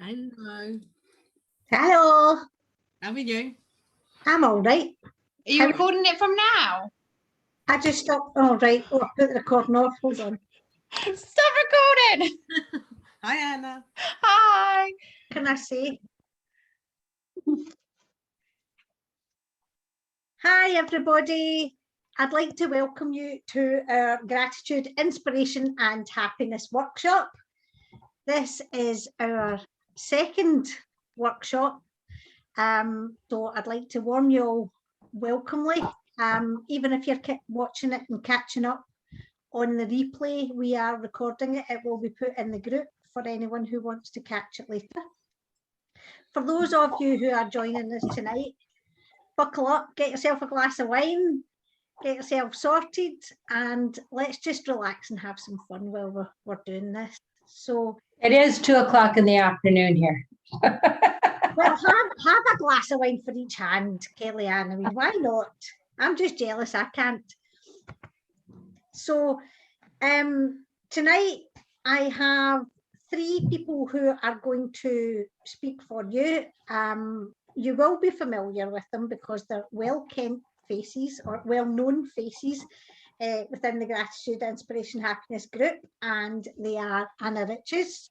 Hello. Hello. How are you? I'm all right. Are you recording it from now? I just stopped. All right. Oh, I put the recording off. Hold on. Stop recording. Hi, Anna. Hi. Can I say? Hi, everybody. I'd like to welcome you to our Gratitude, Inspiration and Happiness workshop. This is our second workshop. So I'd like to warm you all welcomely. Even if you're watching it and catching up on the replay, we are recording it. It will be put in the group for anyone who wants to catch it later. For those of you who are joining us tonight, buckle up, get yourself a glass of wine, get yourself sorted, and let's just relax and have some fun while we're doing this. So it is 2 o'clock in the afternoon here. Well, have a glass of wine for each hand, Kellyanne. I mean, why not? I'm just jealous I can't. So tonight I have 3 people who are going to speak for you. You will be familiar with them because they're well-kent faces or well-known faces within the Gratitude, Inspiration, Happiness group, and they are Anna Riches,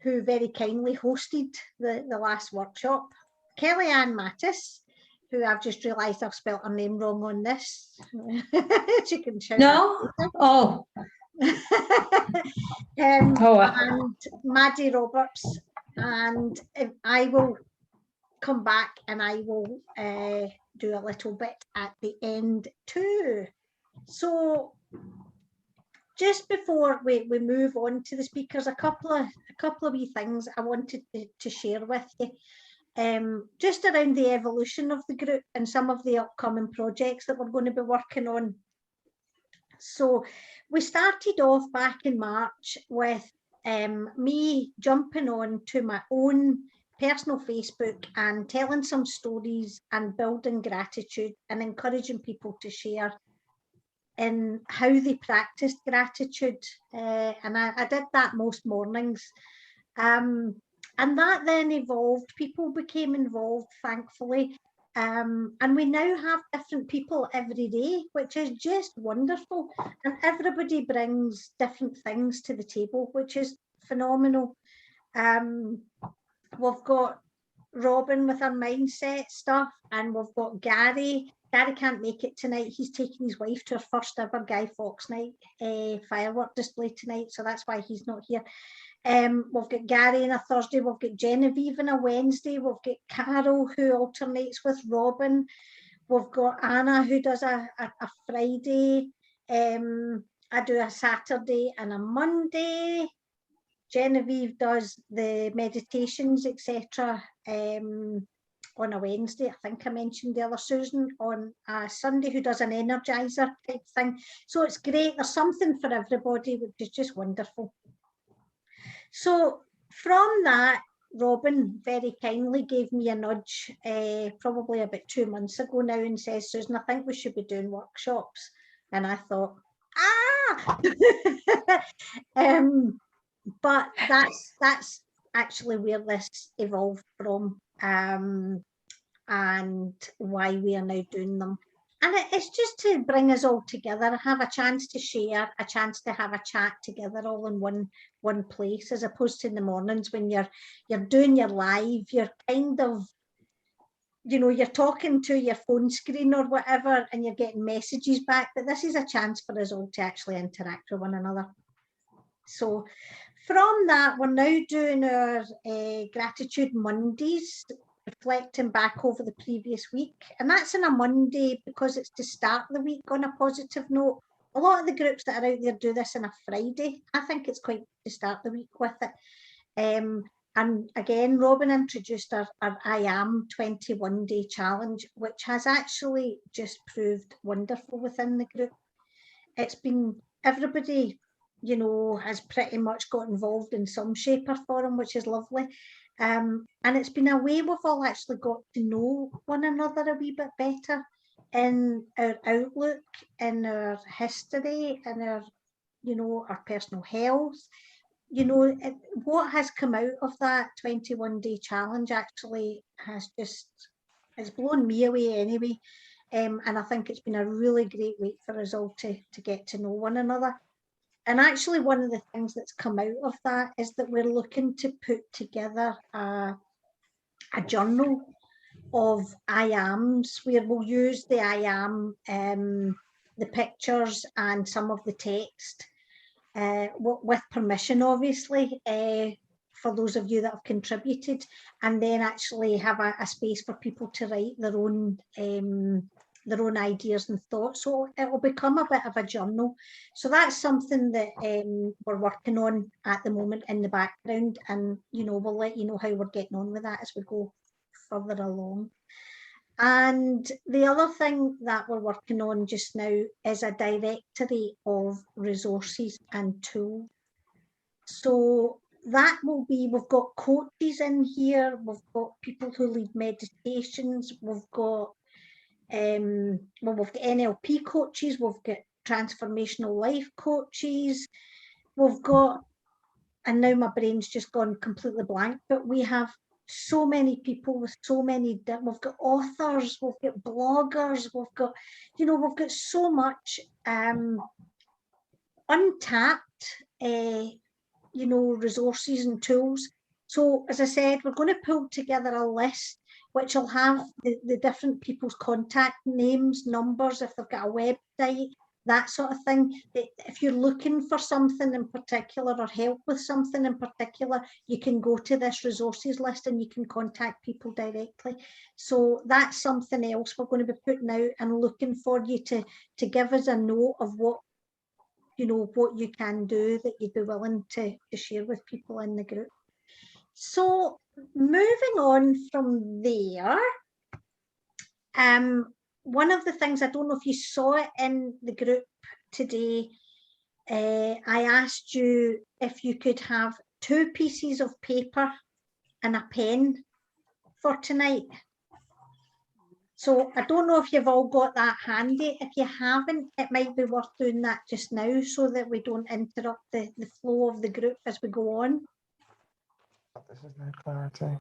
who very kindly hosted the last workshop, Kellyanne Mattis, who I've just realised I've spelt her name wrong on this. She can shout. No? Oh. And Maddy Roberts. And I will come back and I will do a little bit at the end too. So just before we move on to the speakers, a couple of wee things I wanted to share with you. Just around the evolution of the group and some of the upcoming projects that we're going to be working on. So we started off back in March with me jumping on to my own personal Facebook and telling some stories and building gratitude and encouraging people to share in how they practiced gratitude, and I did that most mornings, and that then evolved. People became involved, thankfully, and we now have different people every day, which is just wonderful, and everybody brings different things to the table, which is phenomenal. We've got Robin with her mindset stuff, and we've got Gary. Gary can't make it tonight. He's taking his wife to her first ever Guy Fawkes night firework display tonight, so that's why he's not here. We've got Gary on a Thursday, we've got Genevieve on a Wednesday, we've got Carol who alternates with Robin, we've got Anna who does a Friday, I do a Saturday and a Monday, Genevieve does the meditations, etc. On a Wednesday. I think I mentioned the other Susan on a Sunday who does an energizer type thing. So it's great. There's something for everybody, which is just wonderful. So from that, Robin very kindly gave me a nudge probably about 2 months ago now and says, Susan, I think we should be doing workshops. And I thought, but that's actually where this evolved from. And why we are now doing them. And it's just to bring us all together, have a chance to share, a chance to have a chat together all in one place, as opposed to in the mornings when you're doing your live, you're kind of, you know, you're talking to your phone screen or whatever and you're getting messages back, but this is a chance for us all to actually interact with one another. So from that, we're now doing our Gratitude Mondays, reflecting back over the previous week, and that's on a Monday because it's to start the week on a positive note. A lot of the groups that are out there do this on a Friday. I think it's quite to start the week with it. And again, Robin introduced our I Am 21 Day Challenge, which has actually just proved wonderful within the group. It's been, everybody, you know, has pretty much got involved in some shape or form, which is lovely. And it's been a way we've all actually got to know one another a wee bit better in our outlook, in our history, in our, you know, our personal health, you know, what has come out of that 21-day challenge actually has just, it's blown me away anyway. And I think it's been a really great week for us all to get to know one another. And actually, one of the things that's come out of that is that we're looking to put together a journal of I ams, where we'll use the I am, the pictures and some of the text, with permission, obviously, for those of you that have contributed, and then actually have a space for people to write their own ideas and thoughts. So it will become a bit of a journal. So that's something that we're working on at the moment in the background, and you know, we'll let you know how we're getting on with that as we go further along. And the other thing that we're working on just now is a directory of resources and tools. So that will be, we've got coaches in here, we've got people who lead meditations, we've got we've got NLP coaches, we've got transformational life coaches, we've got, and now my brain's just gone completely blank, but we have so many people with so many, we've got authors, we've got bloggers, we've got, you know, we've got so much untapped, you know, resources and tools. So as I said, we're going to pull together a list which will have the different people's contact names, numbers, if they've got a website, that sort of thing. If you're looking for something in particular or help with something in particular, you can go to this resources list and you can contact people directly. So that's something else we're going to be putting out and looking for you to give us a note of what, you know, what you can do that you'd be willing to share with people in the group. So moving on from there, one of the things, I don't know if you saw it in the group today, I asked you if you could have 2 pieces of paper and a pen for tonight. So I don't know if you've all got that handy. If you haven't, it might be worth doing that just now so that we don't interrupt the flow of the group as we go on. This is no clarity.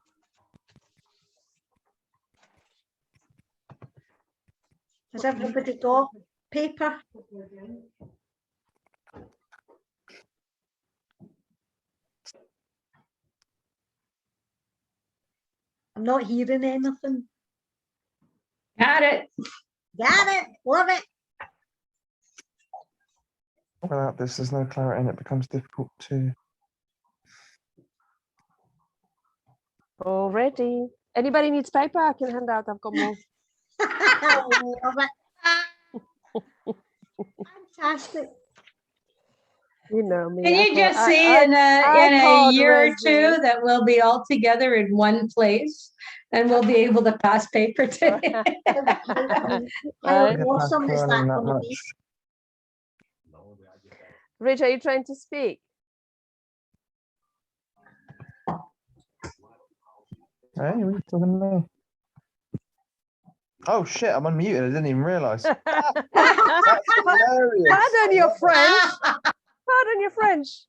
Has everybody got paper? I'm not hearing anything. Got it. Got it. Love it. Without this, there's no clarity and it becomes difficult to... Already. Anybody needs paper? I can hand out. I've got more. Love it. Fantastic. You know me. Can I you can't- just see in a can't year or two resist. that we'll be all together in one place and we'll be able to pass paper to How Right. awesome is that going to be? Rich, are you trying to speak? Hey, what are you talking to me? Oh shit, I'm unmuted. I didn't even realise. That's hilarious. Pardon your French. Pardon your French.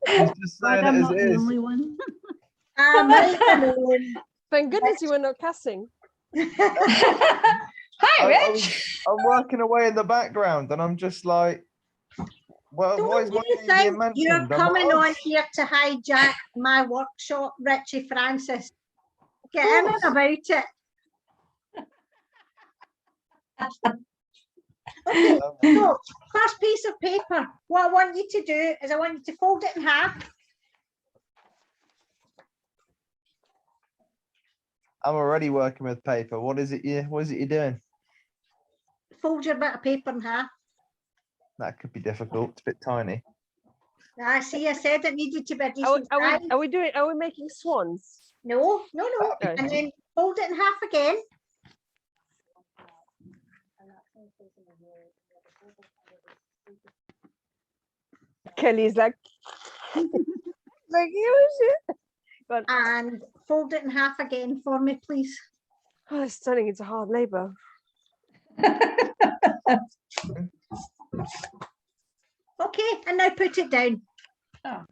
He's just saying it as it is. one. Thank goodness you were not cussing. Hi, Rich. I'm working away in the background and I'm just like, well, why is Don't my you name being think mentioned? you're I'm coming like, on here to hijack my workshop, Richie Francis? Get in and about it. Okay, so first piece of paper. What I want you to do is I want you to fold it in half. I'm already working with paper. What is it you're doing? Fold your bit of paper in half. That could be difficult. It's a bit tiny. I see, I said it needed to be a decent size. Are we making swans? No. No. And then fold it in half again. Kelly's like, like you shit. But And fold it in half again for me, please. oh, it's turning into hard labor. Okay, and now put it down. Oh.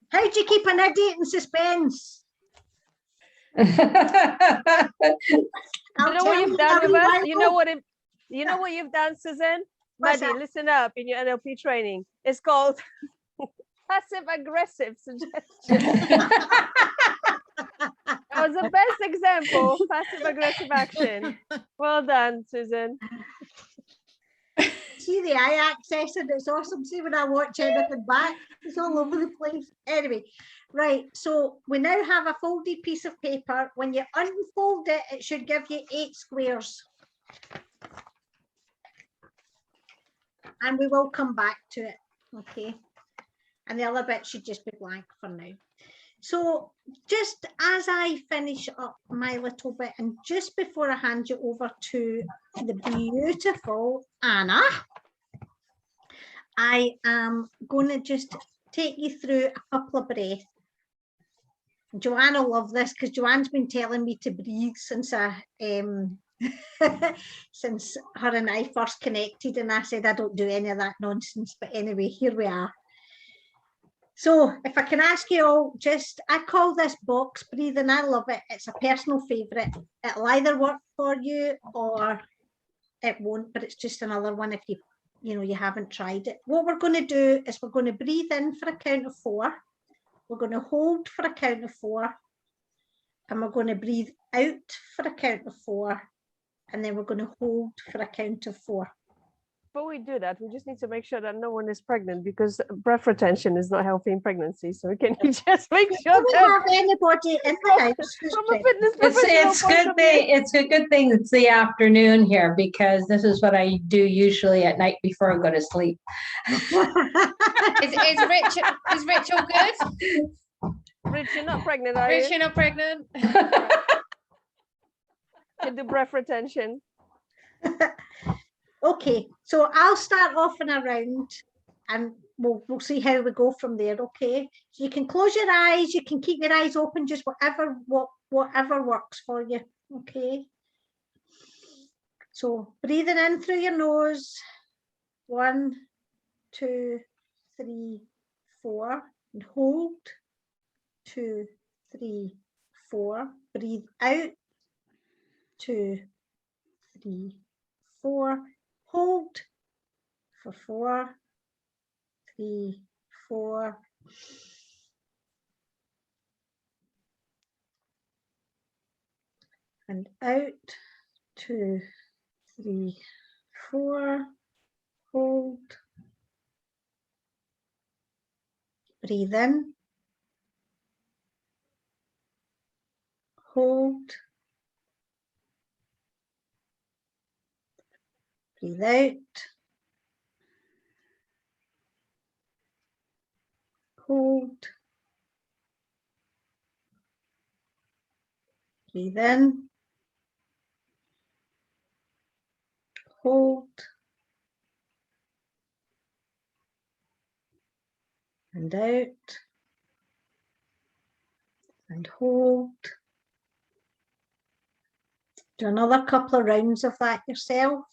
How do you keep an idiot in suspense? You I'll know tell what you've done in a with wee us? while. You know what you've done, Susan? What's Maddy, that? listen up in your NLP training. It's called passive aggressive suggestion. That was the best example of passive aggressive action. Well done, Susan. See the eye access and it's awesome. See when I watch anything back, it's all over the place. Anyway, right. So we now have a folded piece of paper. When you unfold it, it should give you 8 squares. And we will come back to it. Okay. And the other bit should just be blank for now. So just as I finish up my little bit and just before I hand you over to the beautiful Anna, I am going to just take you through a couple of breaths. Joanne will love this because Joanne's been telling me to breathe since since her and I first connected, and I said I don't do any of that nonsense, but anyway, here we are. So if I can ask you all, I call this box breathing. I love it. It's a personal favourite. It'll either work for you or it won't, but it's just another one if you haven't tried it. What we're going to do is we're going to breathe in for a count of 4. We're going to hold for a count of 4. And we're going to breathe out for a count of 4. And then we're going to hold for a count of 4. Before we do that, we just need to make sure that no one is pregnant because breath retention is not healthy in pregnancy. So can you just make sure Do we that have anybody in the house who's from a pregnant? fitness It's professional it's point good of view? thing it's a good thing it's the afternoon here because this is what I do usually at night before I go to sleep. Is Rich all good? Rich, you're not pregnant, are Rich, you? you're not pregnant? Can do breath retention. Okay, so I'll start off in a round and we'll see how we go from there, okay? So you can close your eyes, you can keep your eyes open, just whatever works for you, okay? So breathing in through your nose, 1, 2, 3, 4, and hold, 2, 3, 4, breathe out, 2, 3, 4, hold for 4, 3, 4, and out, 2, 3, 4, hold, breathe in, hold, breathe out, hold, breathe in, hold, and out, and hold. Do another couple of rounds of that yourself.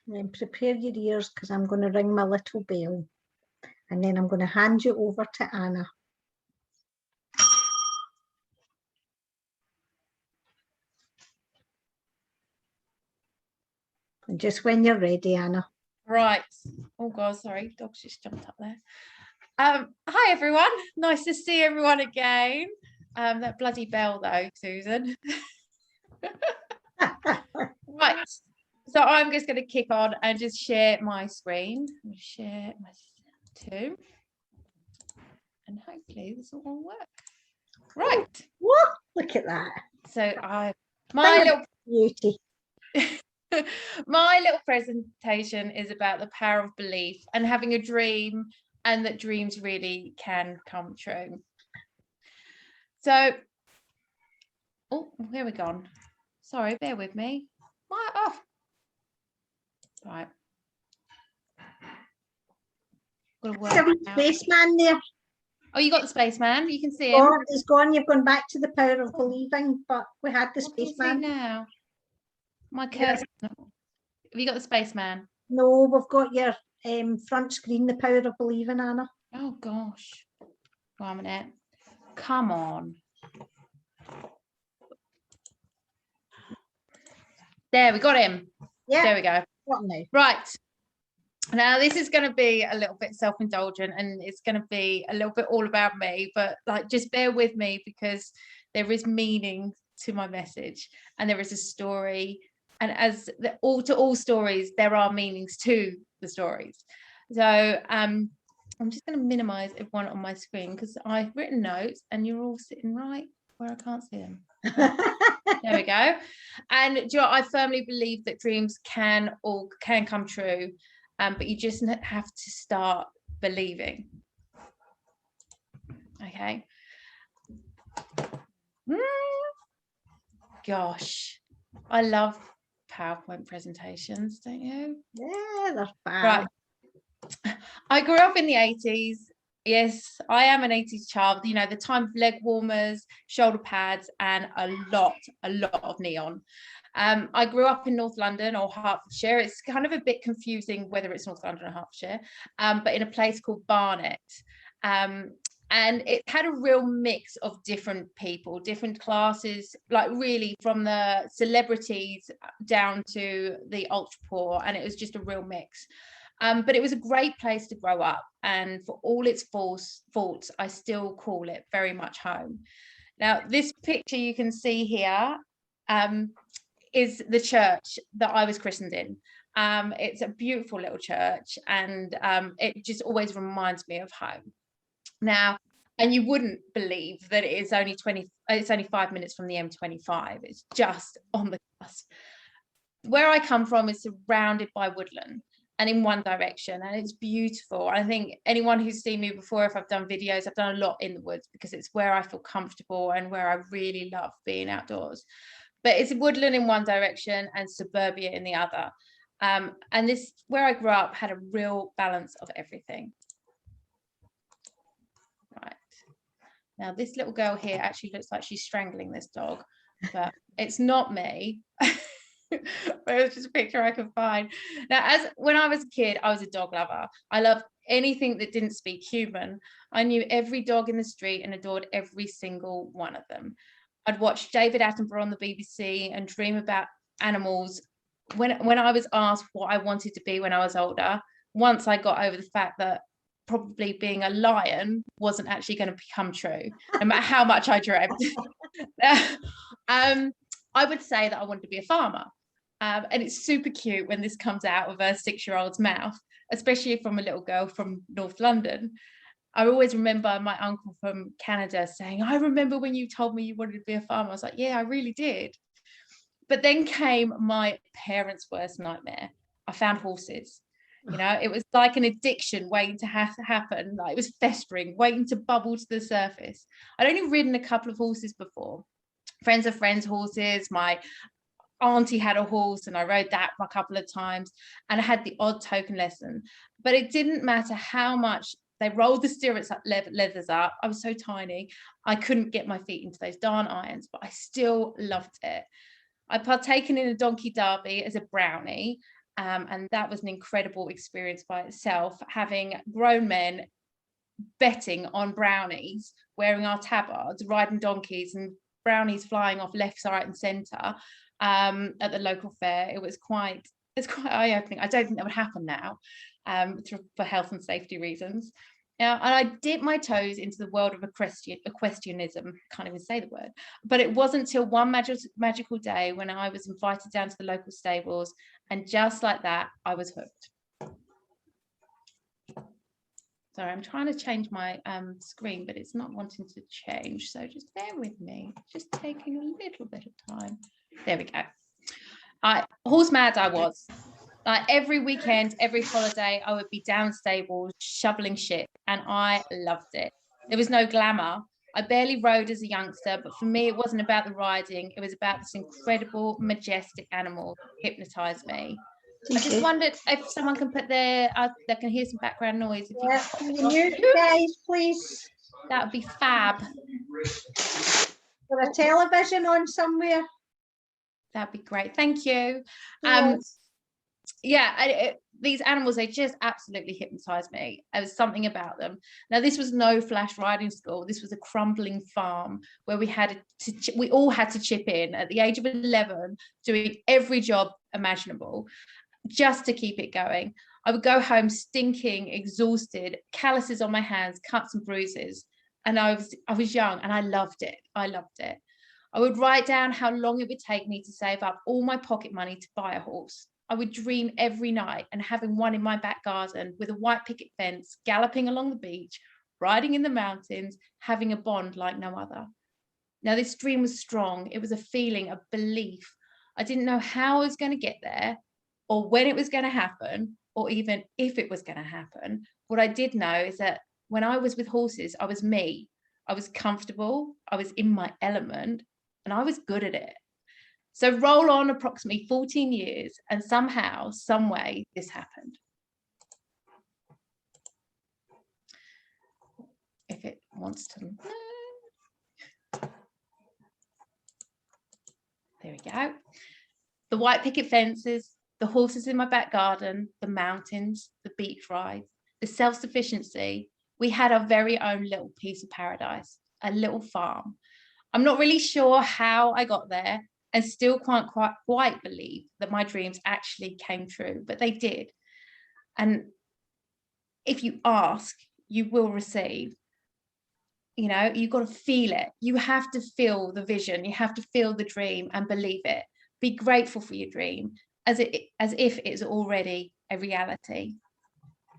And then prepare your ears because I'm going to ring my little bell. And then I'm going to hand you over to Anna. And just when you're ready, Anna. Right. Oh God, sorry, dog's just jumped up there. Hi everyone, nice to see everyone again. That bloody bell though, Susan. Right, so I'm just going to kick on and just share my screen. I'm going to share my too, and hopefully this will all work. Right. Whoa, look at that. So my little beauty. my little presentation is about the power of belief and having a dream, and that dreams really can come true. So, oh, here we gone. Sorry, bear with me. Right. Gotta work There's a wee it out. spaceman there. Oh, you got the spaceman. You can see him. Oh, he's gone. You've gone back to the power of believing, but we had the What can you see spaceman. now? My Yeah. cursor. Have you got the spaceman? No, we've got your front screen, the power of believing, Anna. Oh gosh. 1 minute. Come on. There, we got him. Yeah. There we go. What now? Right. Now this is going to be a little bit self-indulgent and it's going to be a little bit all about me, but like just bear with me because there is meaning to my message and there is a story, and as all stories there are meanings to the stories. So I'm just going to minimize everyone on my screen because I've written notes and you're all sitting right where I can't see them. There we go. And do you know, I firmly believe that dreams can come true, but you just have to start believing. Okay. Gosh, I love PowerPoint presentations, don't you? Yeah, they're fab. Right. I grew up in the 80s. Yes, I am an 80s child. You know, the time of leg warmers, shoulder pads, and a lot of neon. I grew up in North London or Hertfordshire. It's kind of a bit confusing whether it's North London or Hertfordshire, but in a place called Barnet. And it had a real mix of different people, different classes, like really from the celebrities down to the ultra poor, and it was just a real mix. But it was a great place to grow up, and for all its faults, I still call it very much home. Now, this picture you can see here is the church that I was christened in. It's a beautiful little church, and it just always reminds me of home. Now, and you wouldn't believe that it's only 5 minutes from the M25. It's just on the cusp. Where I come from is surrounded by woodland and in one direction, and it's beautiful. I think anyone who's seen me before, if I've done videos, I've done a lot in the woods because it's where I feel comfortable and where I really love being outdoors. But it's woodland in one direction and suburbia in the other. And this, where I grew up, had a real balance of everything. Right. Now, this little girl here actually looks like she's strangling this dog, but it's not me. But it was just a picture I could find. Now, when I was a kid, I was a dog lover. I loved anything that didn't speak human. I knew every dog in the street and adored every single one of them. I'd watch David Attenborough on the BBC and dream about animals. When I was asked what I wanted to be when I was older, once I got over the fact that probably being a lion wasn't actually going to become true, no matter how much I dreamt. I would say that I wanted to be a farmer. And it's super cute when this comes out of a 6-year-old's mouth, especially from a little girl from North London. I always remember my uncle from Canada saying, I remember when you told me you wanted to be a farmer. I was like, yeah, I really did. But then came my parents' worst nightmare. I found horses. You know, it was like an addiction waiting to happen. Like it was festering, waiting to bubble to the surface. I'd only ridden a couple of horses before. Friends of friends' horses. My auntie had a horse and I rode that a couple of times, and I had the odd token lesson. But it didn't matter how much they rolled the stirrups up, leathers up. I was so tiny, I couldn't get my feet into those darn irons, but I still loved it. I partaken in a donkey derby as a brownie, and that was an incredible experience by itself, having grown men betting on brownies, wearing our tabards, riding donkeys, and brownies flying off left, right and centre at the local fair. It's quite eye-opening. I don't think that would happen now for health and safety reasons. Now, and I dipped my toes into the world of equestrianism, can't even say the word, but it wasn't until one magical day when I was invited down to the local stables, and just like that, I was hooked. Sorry, I'm trying to change my screen, but it's not wanting to change, so just bear with me. Just taking a little bit of time. There we go. Horse mad I was. Like every weekend, every holiday, I would be down stables shoveling shit, and I loved it. There was no glamour. I barely rode as a youngster, but for me, it wasn't about the riding. It was about this incredible, majestic animal that hypnotized me. I just wondered if someone can put they can hear some background noise. If Yeah, can you mute guys, please? that would be fab. For a television on somewhere. That'd be great. Thank you. Yes. Yeah, these animals, they just absolutely hypnotized me. There was something about them. Now, this was no flash riding school. This was a crumbling farm where we all had to chip in at the age of 11, doing every job imaginable just to keep it going. I would go home stinking, exhausted, calluses on my hands, cuts and bruises. And I was young and I loved it. I loved it. I would write down how long it would take me to save up all my pocket money to buy a horse. I would dream every night and having one in my back garden with a white picket fence, galloping along the beach, riding in the mountains, having a bond like no other. Now, this dream was strong. It was a feeling, a belief. I didn't know how I was going to get there or when it was going to happen or even if it was going to happen. What I did know is that when I was with horses, I was me. I was comfortable. I was in my element and I was good at it. So roll on approximately 14 years and somehow, some way, this happened. If it wants to. There we go. The white picket fences, the horses in my back garden, the mountains, the beach rides, the self-sufficiency. We had our very own little piece of paradise, a little farm. I'm not really sure how I got there and still can't quite believe that my dreams actually came true, but they did. And if you ask, you will receive. You know, you've got to feel it. You have to feel the vision. You have to feel the dream and believe it. Be grateful for your dream as if it's already a reality.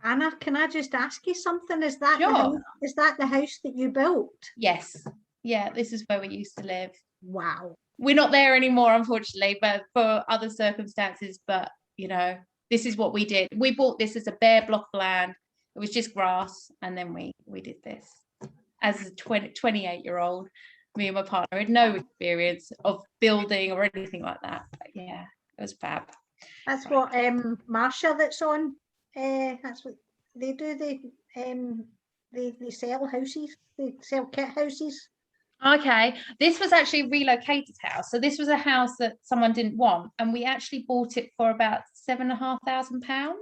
Anna, can I just ask you something? Is that Sure. is that the house that you built? Yes. Yeah, this is where we used to live. Wow. We're not there anymore, unfortunately, but for other circumstances. But, you know, this is what we did. We bought this as a bare block of land. It was just grass. And then we did this. As a 28-year-old, me and my partner had no experience of building or anything like that. But yeah, it was fab. That's what Marsha that's on. That's what they do. They sell houses. They sell kit houses. Okay, this was actually a relocated house. So this was a house that someone didn't want, and we actually bought it for about £7,500.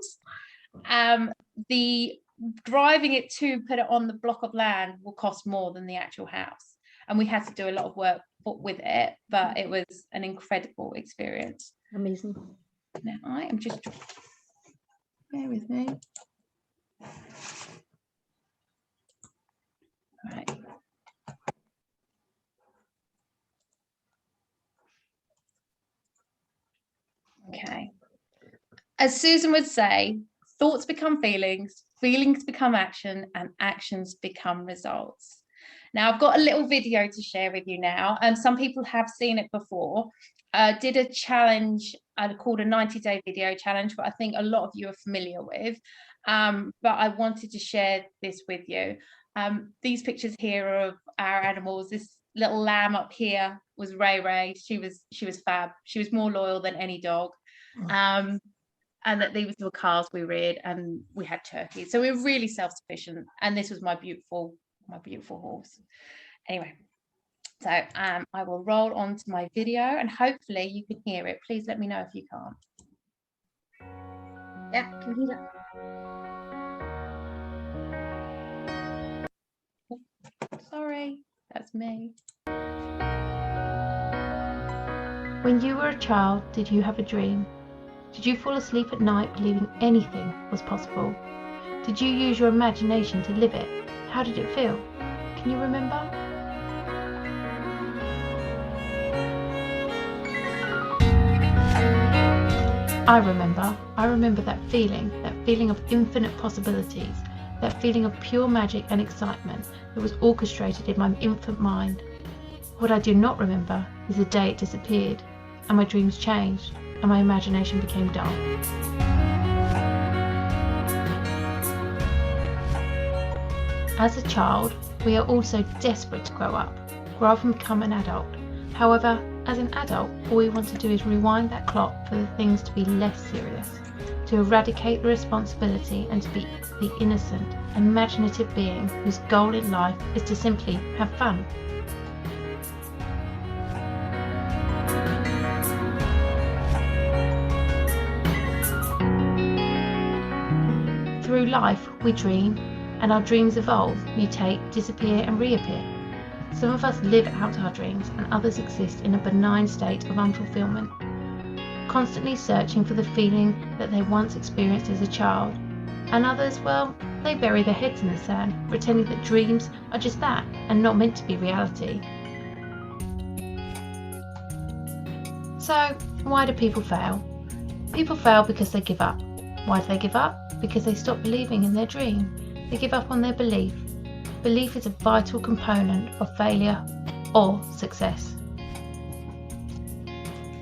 The driving it to put it on the block of land will cost more than the actual house, and we had to do a lot of work with it, but it was an incredible experience. Amazing. Now I am just, bear with me. Right. Okay. As Susan would say, thoughts become feelings, feelings become action, and actions become results. Now, I've got a little video to share with you now, and some people have seen it before. Did a challenge called a 90-day video challenge, but I think a lot of you are familiar with. But I wanted to share this with you. These pictures here are of our animals. This little lamb up here was Ray Ray. She was fab. She was more loyal than any dog. And that these were calves we reared, and we had turkeys. So we were really self-sufficient. And this was my beautiful horse. Anyway, so I will roll on to my video, and hopefully you can hear it. Please let me know if you can't. Yeah, I can hear it. Sorry, that's me. When you were a child, did you have a dream? Did you fall asleep at night believing anything was possible? Did you use your imagination to live it? How did it feel? Can you remember? I remember that feeling of infinite possibilities, that feeling of pure magic and excitement that was orchestrated in my infant mind. What I do not remember is the day it disappeared, and my dreams changed, and my imagination became dull. As a child, we are also desperate to grow up and become an adult. However, as an adult, all we want to do is rewind that clock for the things to be less serious, to eradicate the responsibility and to be the innocent, imaginative being whose goal in life is to simply have fun. Through life, we dream, and our dreams evolve, mutate, disappear, and reappear. Some of us live out our dreams, and others exist in a benign state of unfulfillment, constantly searching for the feeling that they once experienced as a child. And others, well, they bury their heads in the sand, pretending that dreams are just that and not meant to be reality. So, why do people fail? People fail because they give up. Why do they give up? Because they stop believing in their dream. They give up on their belief. Belief is a vital component of failure or success.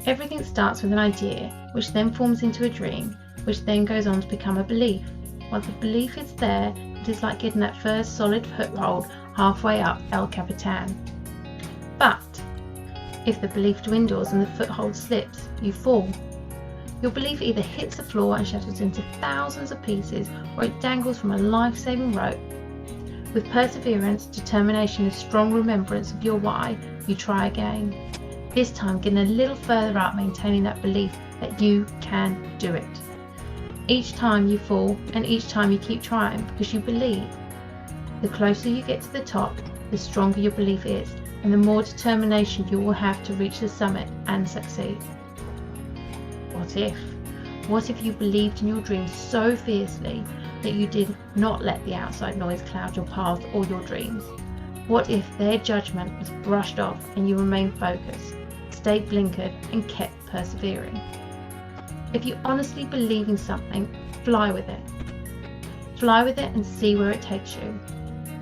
Everything starts with an idea, which then forms into a dream, which then goes on to become a belief. Once the belief is there, it is like getting that first solid foothold halfway up El Capitan. But if the belief dwindles and the foothold slips, you fall. Your belief either hits the floor and shatters into thousands of pieces, or it dangles from a life-saving rope. With perseverance, determination, and strong remembrance of your why, you try again. This time getting a little further up, maintaining that belief that you can do it. Each time you fall, and each time you keep trying because you believe. The closer you get to the top, the stronger your belief is, and the more determination you will have to reach the summit and succeed. What if? What if you believed in your dreams so fiercely that you did not let the outside noise cloud your path or your dreams? What if their judgment was brushed off and you remained focused, stayed blinkered, and kept persevering? If you honestly believe in something, fly with it. Fly with it and see where it takes you.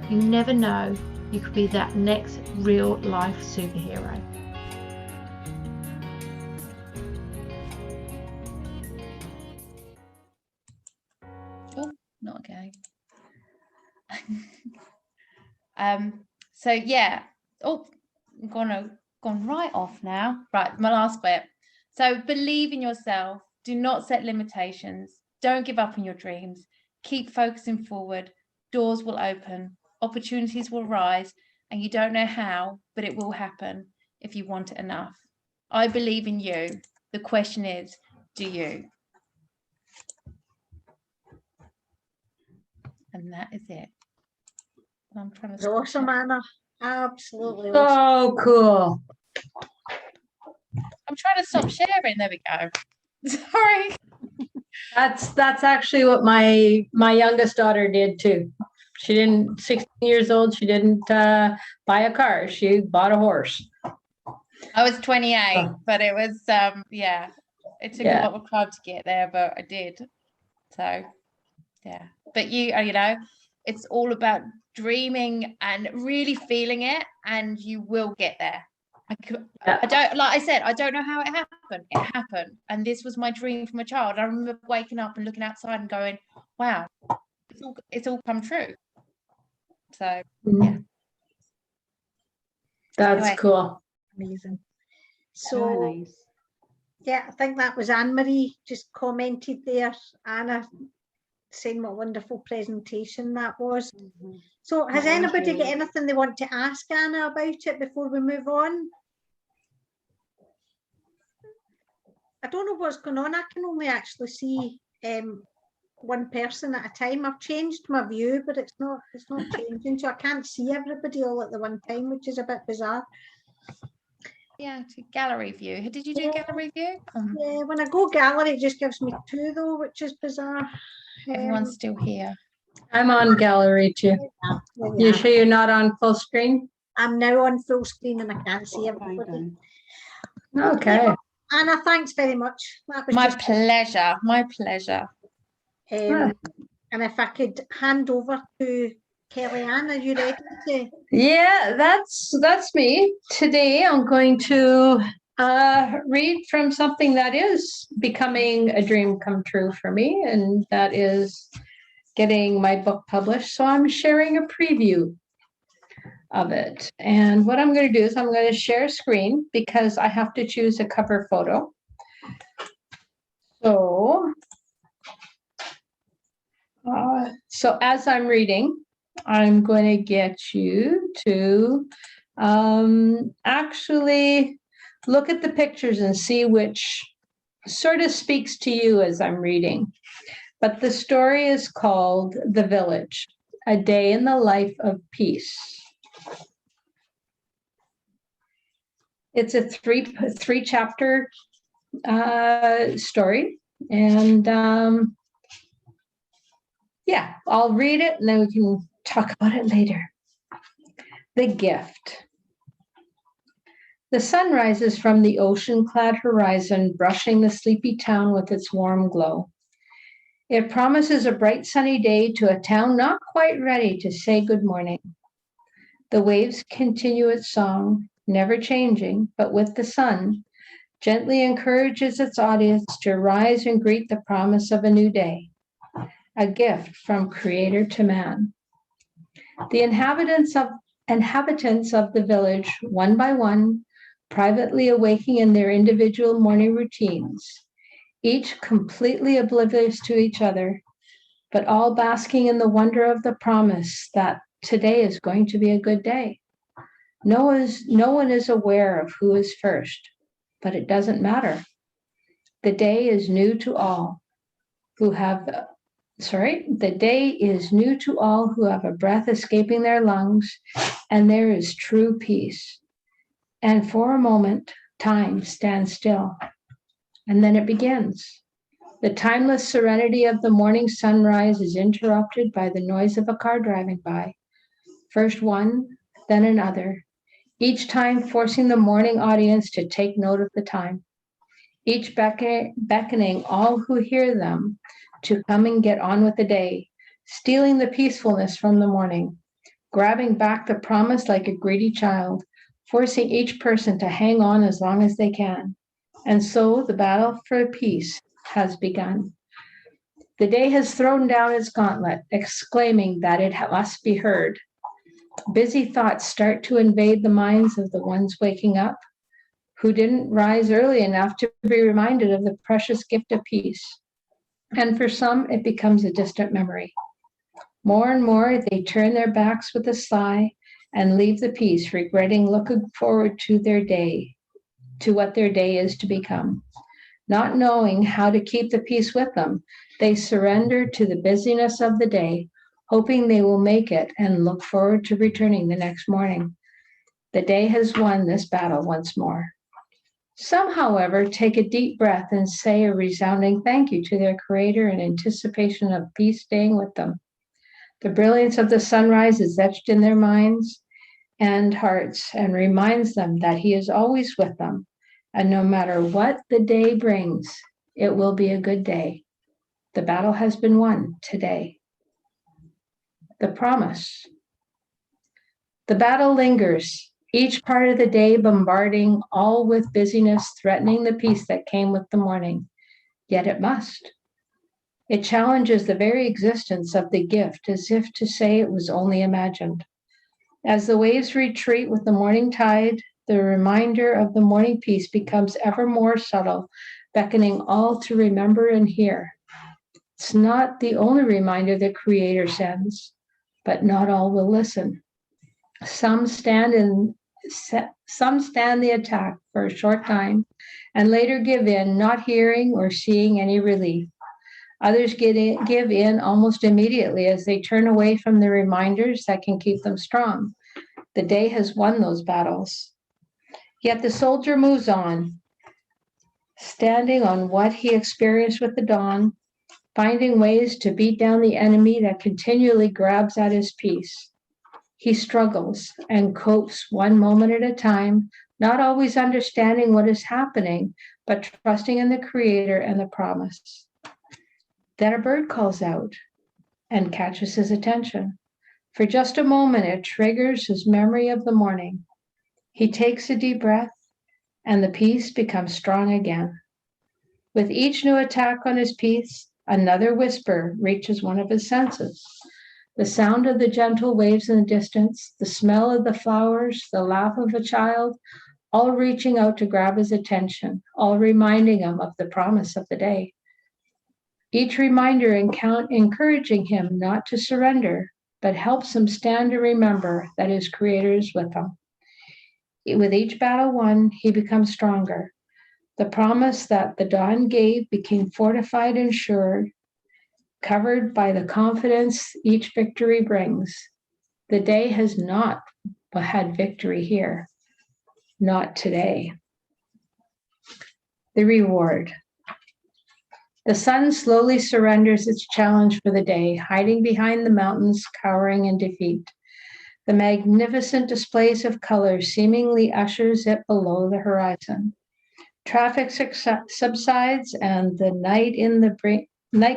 You never know, you could be that next real life superhero. Not okay. So yeah. Oh, I'm gone right off now. Right, my last bit. So believe in yourself. Do not set limitations. Don't give up on your dreams. Keep focusing forward. Doors will open. Opportunities will rise, and you don't know how, but it will happen if you want it enough. I believe in you. The question is, do you? And that is it. I'm trying It's to awesome, Anna. Absolutely awesome. Oh, cool. I'm trying to stop sharing. There we go. Sorry. That's actually what my youngest daughter did too. She didn't, 16 years old, she didn't buy a car. She bought a horse. I was 28, Oh. but it was yeah. It took a lot of time to get there, but I did. So yeah. But you know, it's all about dreaming and really feeling it, and you will get there. I don't, like I said, I don't know how it happened. It happened, and this was my dream from a child. I remember waking up and looking outside and going, "Wow, it's all come true." So yeah, That's anyway. cool. Amazing. So yeah, I think that was Anne-Marie just commented there, Anna, saying what a wonderful presentation that was. So has anybody got anything they want to ask Anna about it before we move on? I don't know what's going on. I can only actually see one person at a time. I've changed my view, but it's not changing, so I can't see everybody all at the one time, which is a bit bizarre. Yeah, to gallery view. Did you do gallery view? Yeah, when I go gallery, it just gives me 2 though, which is bizarre. Everyone's still here. I'm on gallery too. You sure you're not on full screen? I'm now on full screen and I can't see everybody. Okay. Anna, thanks very much. That was My just, pleasure. My pleasure. and if I could hand over to Kellyanne, are you ready to? Yeah, that's me. Today I'm going to read from something that is becoming a dream come true for me, and that is getting my book published. So I'm sharing a preview. of it. And what I'm going to do is I'm going to share screen because I have to choose a cover photo. So as I'm reading, I'm going to get you to actually look at the pictures and see which sort of speaks to you as I'm reading. But the story is called The Village, A Day in the Life of Peace. It's a three chapter story. And yeah, I'll read it and then we can talk about it later. The Gift. The sun rises from the ocean-clad horizon, brushing the sleepy town with its warm glow. It promises a bright sunny day to a town not quite ready to say good morning. The waves continue its song, never changing, but with the sun, gently encourages its audience to rise and greet the promise of a new day, a gift from Creator to man. The inhabitants of the village, one by one, privately awaking in their individual morning routines, each completely oblivious to each other, but all basking in the wonder of the promise that today is going to be a good day. No one is aware of who is first, but it doesn't matter. The day is new to all who have a breath escaping their lungs, and there is true peace. And for a moment, time stands still, and then it begins. The timeless serenity of the morning sunrise is interrupted by the noise of a car driving by. First one, then another, each time forcing the morning audience to take note of the time. Each beckoning all who hear them to come and get on with the day, stealing the peacefulness from the morning, grabbing back the promise like a greedy child, forcing each person to hang on as long as they can. And so the battle for peace has begun. The day has thrown down its gauntlet, exclaiming that it must be heard. Busy thoughts start to invade the minds of the ones waking up, who didn't rise early enough to be reminded of the precious gift of peace. And for some, it becomes a distant memory. More and more, they turn their backs with a sigh and leave the peace, regretting looking forward to what their day is to become. Not knowing how to keep the peace with them, they surrender to the busyness of the day, hoping they will make it and look forward to returning the next morning. The day has won this battle once more. Some, however, take a deep breath and say a resounding thank you to their Creator in anticipation of peace staying with them. The brilliance of the sunrise is etched in their minds and hearts and reminds them that He is always with them. And no matter what the day brings, it will be a good day. The battle has been won today. The promise. The battle lingers, each part of the day bombarding, all with busyness, threatening the peace that came with the morning. Yet it must. It challenges the very existence of the gift as if to say it was only imagined. As the waves retreat with the morning tide, the reminder of the morning peace becomes ever more subtle, beckoning all to remember and hear. It's not the only reminder the Creator sends, but not all will listen. Some stand the attack for a short time and later give in, not hearing or seeing any relief. Others give in almost immediately as they turn away from the reminders that can keep them strong. The day has won those battles. Yet the soldier moves on, standing on what he experienced with the dawn, finding ways to beat down the enemy that continually grabs at his peace. He struggles and copes one moment at a time, not always understanding what is happening, but trusting in the Creator and the promise. Then a bird calls out and catches his attention. For just a moment, it triggers his memory of the morning. He takes a deep breath, and the peace becomes strong again. With each new attack on his peace, another whisper reaches one of his senses. The sound of the gentle waves in the distance, the smell of the flowers, the laugh of a child, all reaching out to grab his attention, all reminding him of the promise of the day. Each reminder encouraging him not to surrender, but helps him stand to remember that his Creator is with him. With each battle won, he becomes stronger. The promise that the dawn gave became fortified and sure, covered by the confidence each victory brings. The day has not had victory here, not today. The reward. The sun slowly surrenders its challenge for the day, hiding behind the mountains, cowering in defeat. The magnificent displays of color seemingly ushers it below the horizon. Traffic subsides and the night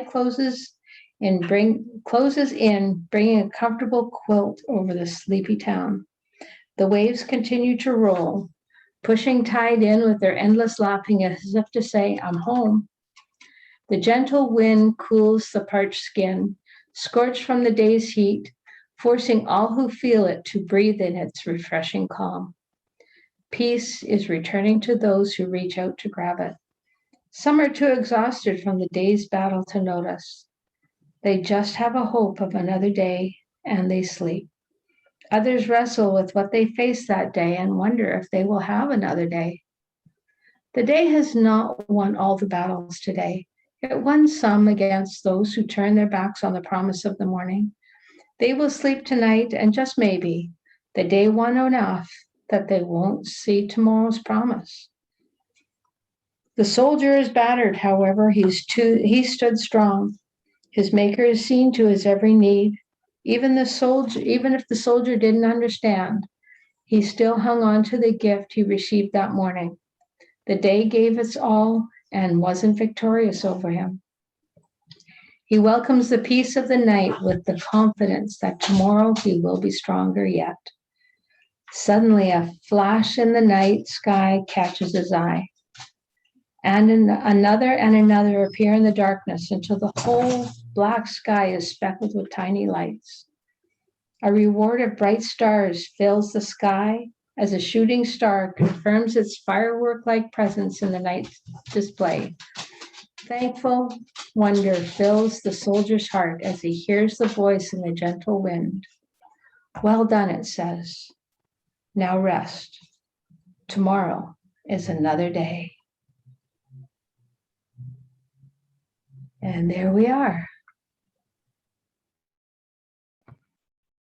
closes in, bringing a comfortable quilt over the sleepy town. The waves continue to roll, pushing tide in with their endless lapping as if to say, I'm home. The gentle wind cools the parched skin, scorched from the day's heat, forcing all who feel it to breathe in its refreshing calm. Peace is returning to those who reach out to grab it. Some are too exhausted from the day's battle to notice. They just have a hope of another day and they sleep. Others wrestle with what they face that day and wonder if they will have another day. The day has not won all the battles today. It won some against those who turn their backs on the promise of the morning. They will sleep tonight, and just maybe, the day won enough that they won't see tomorrow's promise. The soldier is battered, however, he stood strong. His maker is seen to his every need. Even if the soldier didn't understand, he still hung on to the gift he received that morning. The day gave its all and wasn't victorious over him. He welcomes the peace of the night with the confidence that tomorrow he will be stronger yet. Suddenly, a flash in the night sky catches his eye. And another appear in the darkness until the whole black sky is speckled with tiny lights. A reward of bright stars fills the sky as a shooting star confirms its firework-like presence in the night display. Thankful wonder fills the soldier's heart as he hears the voice in the gentle wind. Well done, it says. Now rest. Tomorrow is another day. And there we are.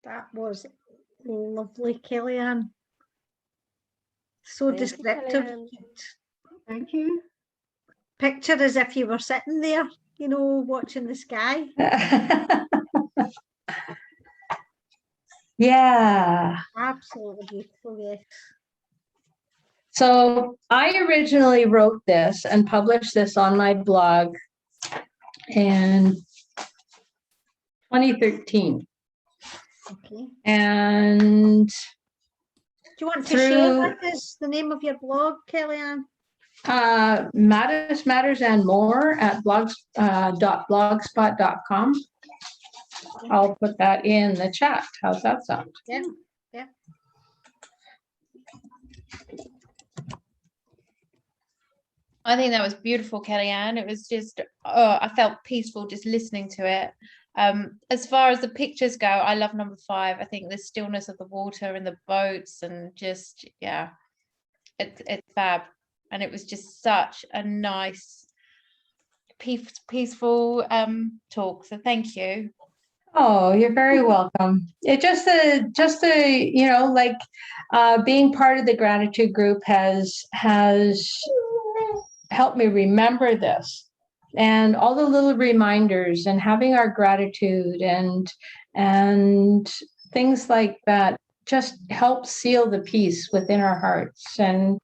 That was lovely, Kellyanne. So Thank you, descriptive. Kellyanne. Thank you. Picture as if you were sitting there, you know, watching the sky. Yeah. Absolutely beautiful, yes. So I originally wrote this and published this on my blog in 2013. Okay. And Do you want to share with us the name of your blog, Kellyanne? Mattis Matters and More at blogspot.com. I'll put that in the chat. How's that sound? Yeah, yeah. I think that was beautiful, Kellyanne. It was just, I felt peaceful just listening to it. As far as the pictures go, I love number 5. I think the stillness of the water and the boats and just, yeah, it's fab. And it was just such a nice, peaceful talk. So thank you. Oh, you're very welcome. It just you know, like being part of the gratitude group has helped me remember this, and all the little reminders and having our gratitude and things like that just help seal the peace within our hearts. And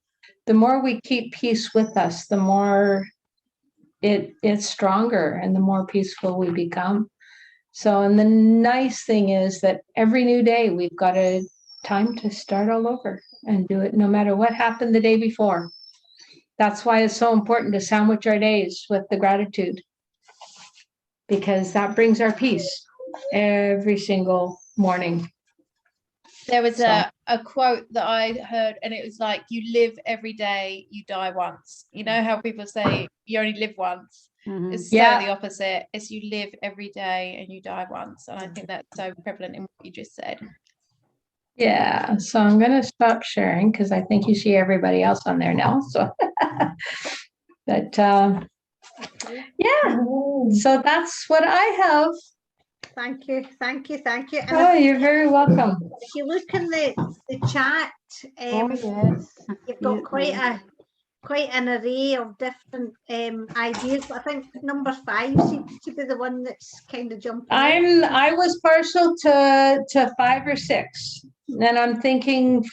the more we keep peace with us, the more it's stronger and the more peaceful we become. So, and the nice thing is that every new day we've got a time to start all over and do it no matter what happened the day before. That's why it's so important to sandwich our days with the gratitude, because that brings our peace. every single morning. There was So- a quote that I heard, and it was like, you live every day, you die once. You know how people say you only live once? Mhm. It's so Yeah. the opposite. It's you live every day and you die once. And I think that's so prevalent in what you just said. Yeah, so I'm gonna stop sharing because I think you see everybody else on there now, so. But, yeah, so that's what I have. Thank you, thank you, thank you. And Oh, you're very welcome. if you look in the chat, Oh, yes. you've got Yeah, quite an array of different ideas. But I think number 5 seems to be the one that's kind of jumping out. I was partial to 5 or 6. And I'm thinking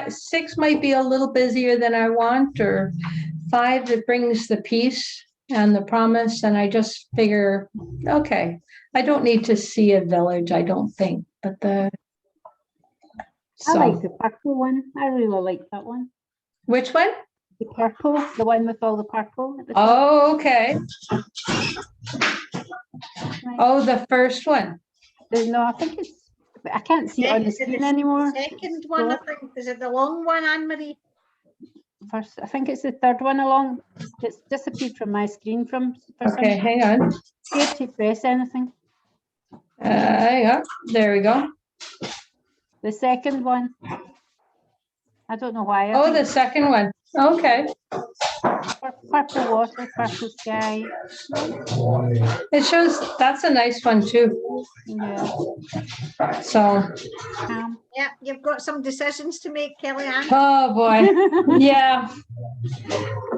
6 might be a little busier than I want, or 5 that brings the peace and the promise. And I just figure, okay, I don't need to see a village, I don't think, but I like the purple one. I really like that one. Which one? The purple, the one with all the purple at the top. Oh, okay. Oh, the first one. No, I think it's, I can't see it on the Is it screen anymore. Second one, I think. Is it the long one, Anne-Marie? First, I think it's the third one along. It's disappeared from my screen for Okay, some, hang on. scared to press anything. Hang on. There we go. The second one. I don't know why. I Oh, think the second one. Okay. purple water, purple sky. It shows, that's a nice one too. Yeah, So, calm. Yeah, you've got some decisions to make, Kellyanne. oh boy, yeah.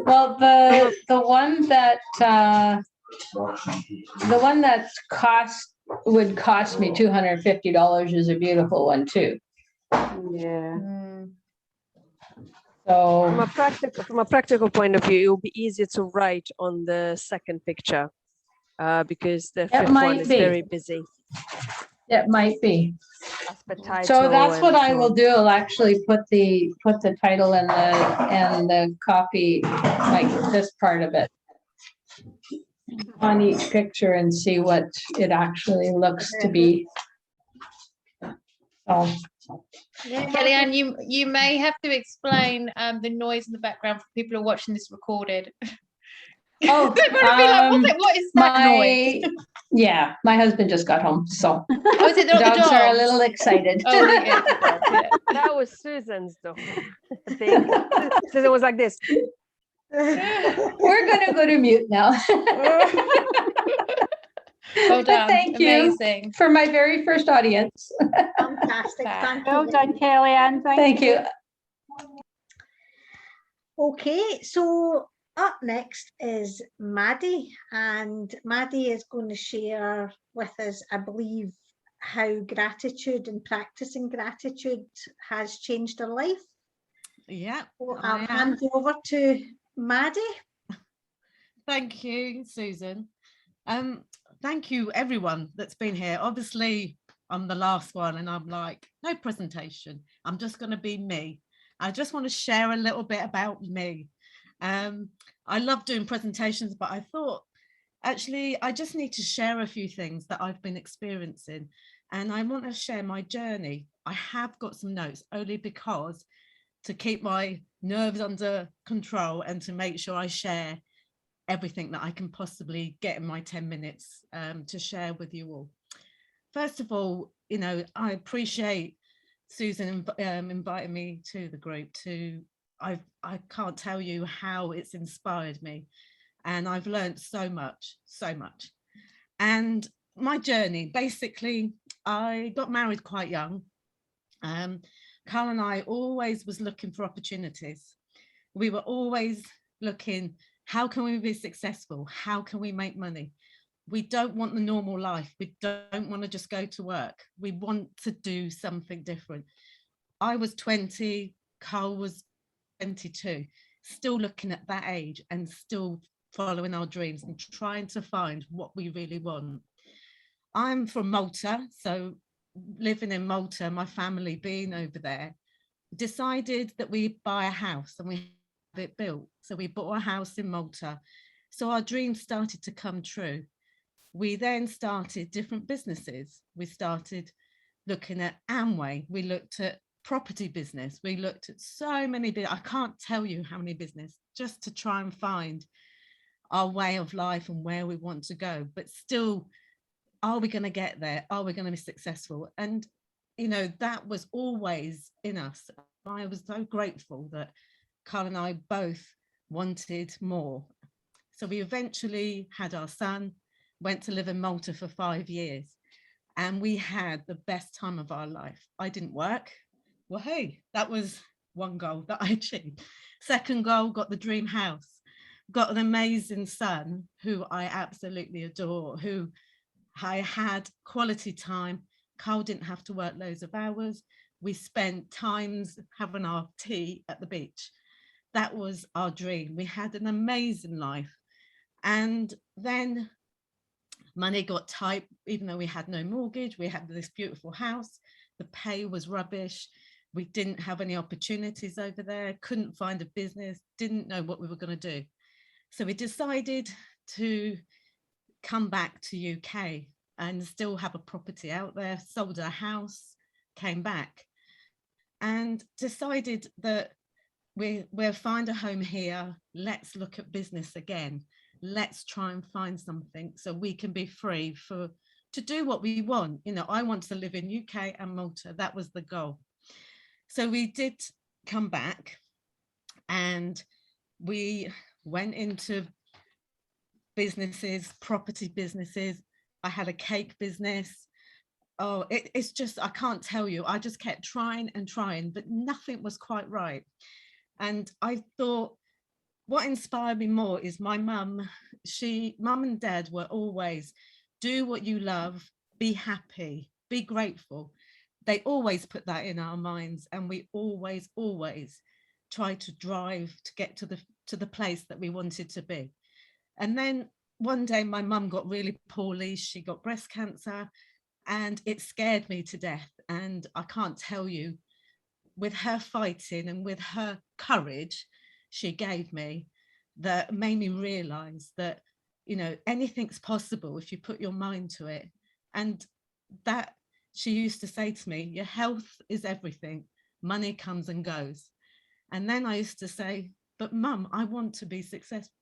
Well, the one that would cost me $250 is a beautiful one too. Yeah. From So, a practical point of view, it will be easier to write on the second picture because the fifth one might is be. very busy. it might be. That's the title So that's what and I so will on. do. I'll actually put the title and the copy, like this part of it, on each picture and see what it actually looks to be. So, Yeah, Kellyanne, you may have to explain the noise in the background for people who are watching this recorded. oh, They're going to be like, what is that noise? yeah, my husband just got home, so Oh, is it not the dogs dogs? are a little excited. Oh, it is the dogs, yeah. That was Susan's though. I think Susan was like this. We're gonna go to mute now. Well done. Thank you. Amazing. For my very first audience. fantastic. Thank Well you. done, Kellyanne. Thank you. Okay, so up next is Maddy, and Maddy is going to share with us, I believe, how gratitude and practicing gratitude has changed her life. Yeah. So I I'll am. hand you over to Maddy. Thank you, Susan. Thank you, everyone that's been here. Obviously, I'm the last one, and I'm like, no presentation. I'm just going to be me. I just want to share a little bit about me. I love doing presentations, but I thought, actually, I just need to share a few things that I've been experiencing, and I want to share my journey. I have got some notes only because to keep my nerves under control and to make sure I share everything that I can possibly get in my 10 minutes to share with you all. First of all, you know, I appreciate Susan inviting me to the group. I can't tell you how it's inspired me, and I've learned so much. And my journey, basically, I got married quite young. Carl and I always was looking for opportunities. We were always looking, how can we be successful? How can we make money? We don't want the normal life. We don't want to just go to work. We want to do something different. I was 20, Carl was 22, still looking at that age and still following our dreams and trying to find what we really want. I'm from Malta, so living in Malta, my family being over there, decided that we'd buy a house and we have it built. So we bought a house in Malta. So our dreams started to come true. we then started different businesses. We started looking at Amway. We looked at property business. We looked at so many, I can't tell you how many business, just to try and find our way of life and where we want to go. But still, are we going to get there? Are we going to be successful? And, you know, that was always in us. I was so grateful that Carl and I both wanted more. So we eventually had our son, went to live in Malta for 5 years, and we had the best time of our life. I didn't work. Well, hey, that was one goal that I achieved. Second goal, got the dream house, got an amazing son who I absolutely adore, who I had quality time. Carl didn't have to work loads of hours. We spent times having our tea at the beach. That was our dream. We had an amazing life. And then money got tight, even though we had no mortgage. We had this beautiful house. The pay was rubbish. We didn't have any opportunities over there, couldn't find a business, didn't know what we were going to do. So we decided to come back to UK and still have a property out there, sold our house, came back and decided that we'll find a home here. Let's look at business again. Let's try and find something so we can be free to do what we want. You know, I want to live in UK and Malta. That was the goal. So we did come back and we went into businesses, property businesses. I had a cake business. Oh, it's just, I can't tell you. I just kept trying and trying, but nothing was quite right. And I thought, what inspired me more is my mum. Mum and dad were always, do what you love, be happy, be grateful. They always put that in our minds, and we always try to drive to get to the place that we wanted to be. And then one day my mum got really poorly. She got breast cancer, and it scared me to death. And I can't tell you, with her fighting and with her courage she gave me, that made me realize that, you know, anything's possible if you put your mind to it. And that she used to say to me, your health is everything, money comes and goes. And then I used to say, but Mum, I want to be successful.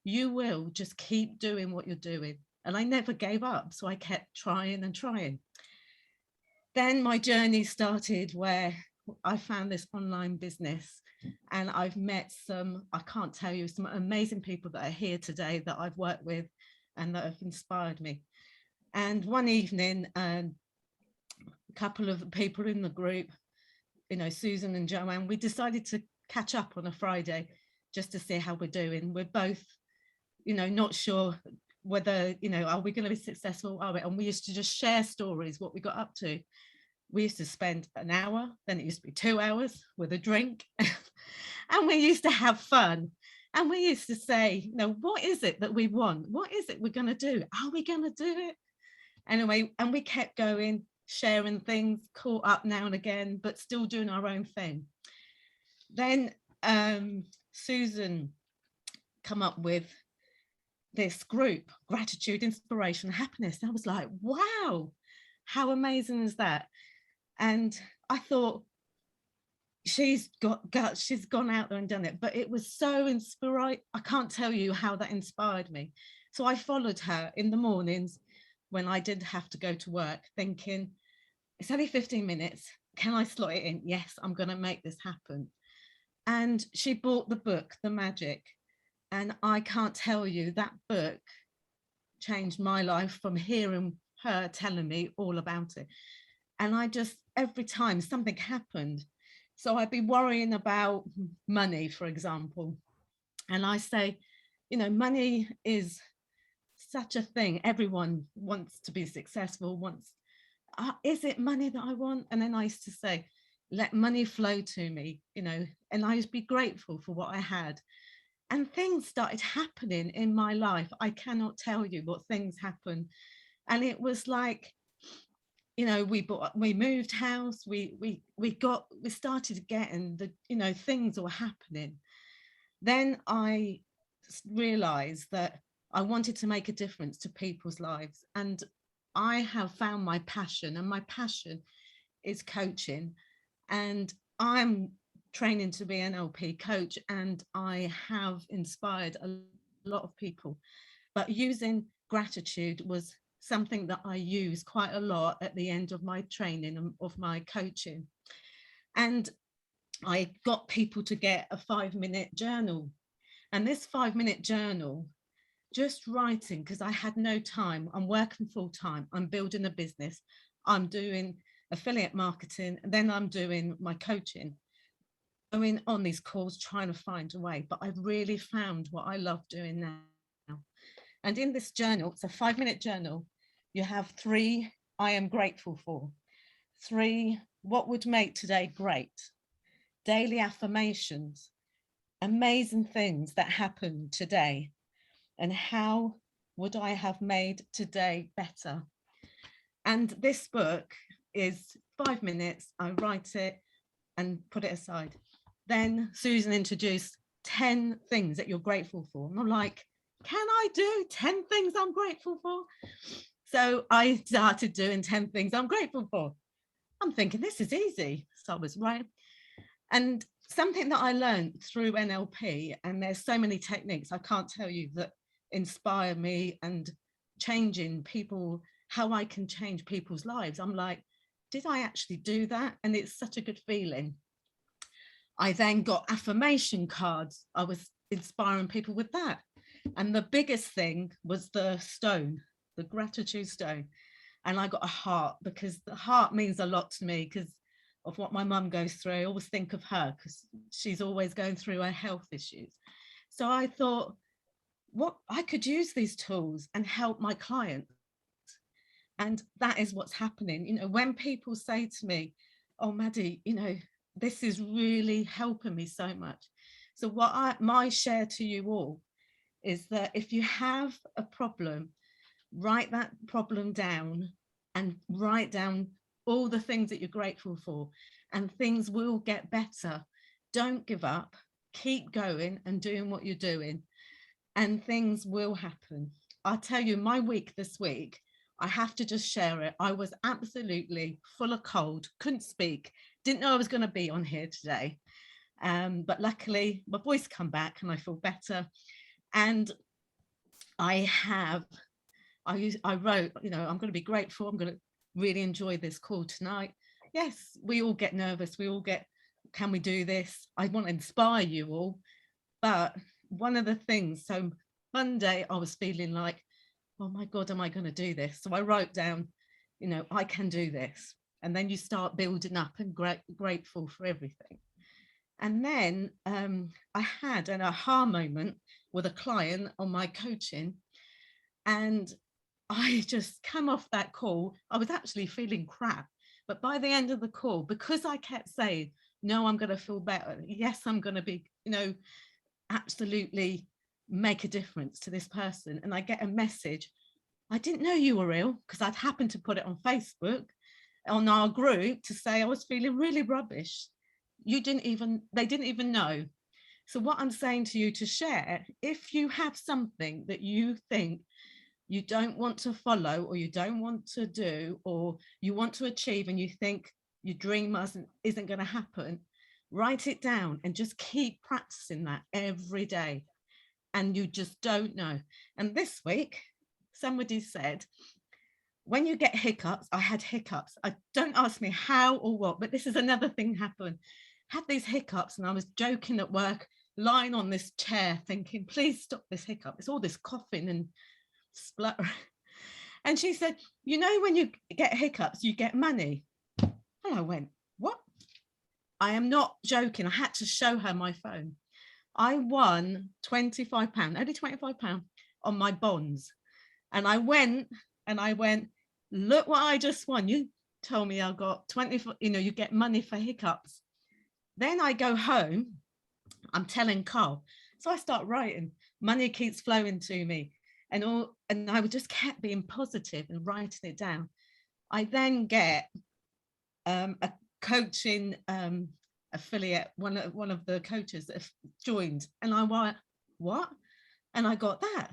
You will, just keep doing what you're doing. And I never gave up, so I kept trying and trying. Then my journey started where I found this online business, and I've met some, I can't tell you, some amazing people that are here today that I've worked with and that have inspired me. And one evening, a couple of people in the group, you know, Susan and Joanne, we decided to catch up on a Friday just to see how we're doing. We're both, you know, not sure whether, you know, are we going to be successful? Are we? And we used to just share stories, what we got up to. We used to spend an hour, then it used to be 2 hours with a drink. And we used to have fun. And we used to say, you know, what is it that we want? What is it we're going to do? Are we going to do it? Anyway, and we kept going, sharing things, caught up now and again, but still doing our own thing. Then Susan come up with this group, Gratitude, Inspiration, Happiness. I was like, wow, how amazing is that? And I thought, she's got guts, she's gone out there and done it. But it was so inspiring. I can't tell you how that inspired me. So I followed her in the mornings when I did have to go to work, thinking, it's only 15 minutes. Can I slot it in? Yes, I'm going to make this happen. And she bought the book, The Magic. And I can't tell you, that book changed my life from hearing her telling me all about it. And I just, every time something happened, so I'd be worrying about money, for example. And I say, you know, money is such a thing. Everyone wants to be successful, is it money that I want? And then I used to say, let money flow to me, you know, and I used to be grateful for what I had. And things started happening in my life. I cannot tell you what things happened. And it was like, you know, we moved house, we started getting the, you know, things were happening. Then I realized that I wanted to make a difference to people's lives. And I have found my passion, and my passion is coaching. And I'm training to be an NLP coach, and I have inspired a lot of people. But using gratitude was something that I use quite a lot at the end of my training and of my coaching. And I got people to get a 5-minute journal. And this 5-minute journal, just writing, because I had no time. I'm working full time. I'm building a business. I'm doing affiliate marketing. And then I'm doing my coaching. Going on these calls, trying to find a way. But I've really found what I love doing now. And in this journal, it's a 5-minute journal. You have 3 I am grateful for. 3 what would make today great. Daily affirmations. Amazing things that happened today. And how would I have made today better? And this book is 5 minutes. I write it and put it aside. Then Susan introduced 10 things that you're grateful for. And I'm like, can I do 10 things I'm grateful for? So I started doing 10 things I'm grateful for. I'm thinking this is easy. So I was right. And something that I learned through NLP, and there's so many techniques I can't tell you that inspire me and changing people, how I can change people's lives. I'm like, did I actually do that? And it's such a good feeling. I then got affirmation cards. I was inspiring people with that. And the biggest thing was the stone, the gratitude stone. And I got a heart, because the heart means a lot to me because of what my mum goes through. I always think of her because she's always going through her health issues. So I thought, what I could use these tools and help my clients. And that is what's happening. You know, when people say to me, oh, Maddy, you know, this is really helping me so much. So my share to you all is that if you have a problem, write that problem down and write down all the things that you're grateful for, and things will get better. Don't give up, keep going and doing what you're doing, and things will happen. I'll tell you, my week this week, I have to just share it. I was absolutely full of cold, couldn't speak, didn't know I was going to be on here today. But luckily my voice come back and I feel better. And I wrote, you know, I'm going to be grateful. I'm going to really enjoy this call tonight. Yes, we all get nervous. We all get, can we do this? I want to inspire you all. But one of the things, so Monday I was feeling like, oh my God, am I going to do this? So I wrote down, you know, I can do this. And then you start building up and grateful for everything. And then I had an aha moment with a client on my coaching, and I just come off that call. I was actually feeling crap. But by the end of the call, because I kept saying, no, I'm going to feel better. Yes, I'm going to be, you know, absolutely make a difference to this person. And I get a message. I didn't know you were ill, because I'd happened to put it on Facebook on our group to say I was feeling really rubbish. They didn't even know. So what I'm saying to you to share, if you have something that you think you don't want to follow, or you don't want to do, or you want to achieve, and you think your dream isn't going to happen, write it down and just keep practicing that every day. And you just don't know. And this week, somebody said, when you get hiccups, I had hiccups. Don't ask me how or what, but this is another thing happened. Had these hiccups, and I was joking at work, lying on this chair thinking, please stop this hiccup. It's all this coughing and spluttering. And she said, you know, when you get hiccups, you get money. And I went, what? I am not joking. I had to show her my phone. I won £25, only £25 on my bonds. And I went, look what I just won. You told me I got 24, you know, you get money for hiccups. Then I go home, I'm telling Carl. So I start writing, money keeps flowing to me. And I would just kept being positive and writing it down. I then get a coaching affiliate, one of the coaches that joined, and I went, what? And I got that.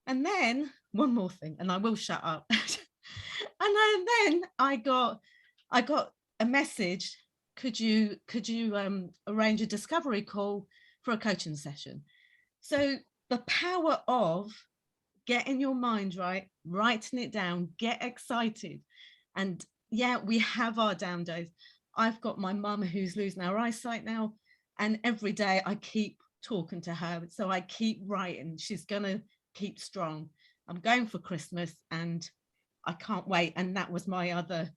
And then one more thing, and I will shut up. And then I got a message. Could you arrange a discovery call for a coaching session? So the power of getting your mind right, writing it down, get excited. And yeah, we have our down days. I've got my mum who's losing her eyesight now, and every day I keep talking to her. So I keep writing. She's gonna keep strong. I'm going for Christmas and I can't wait. And that was my other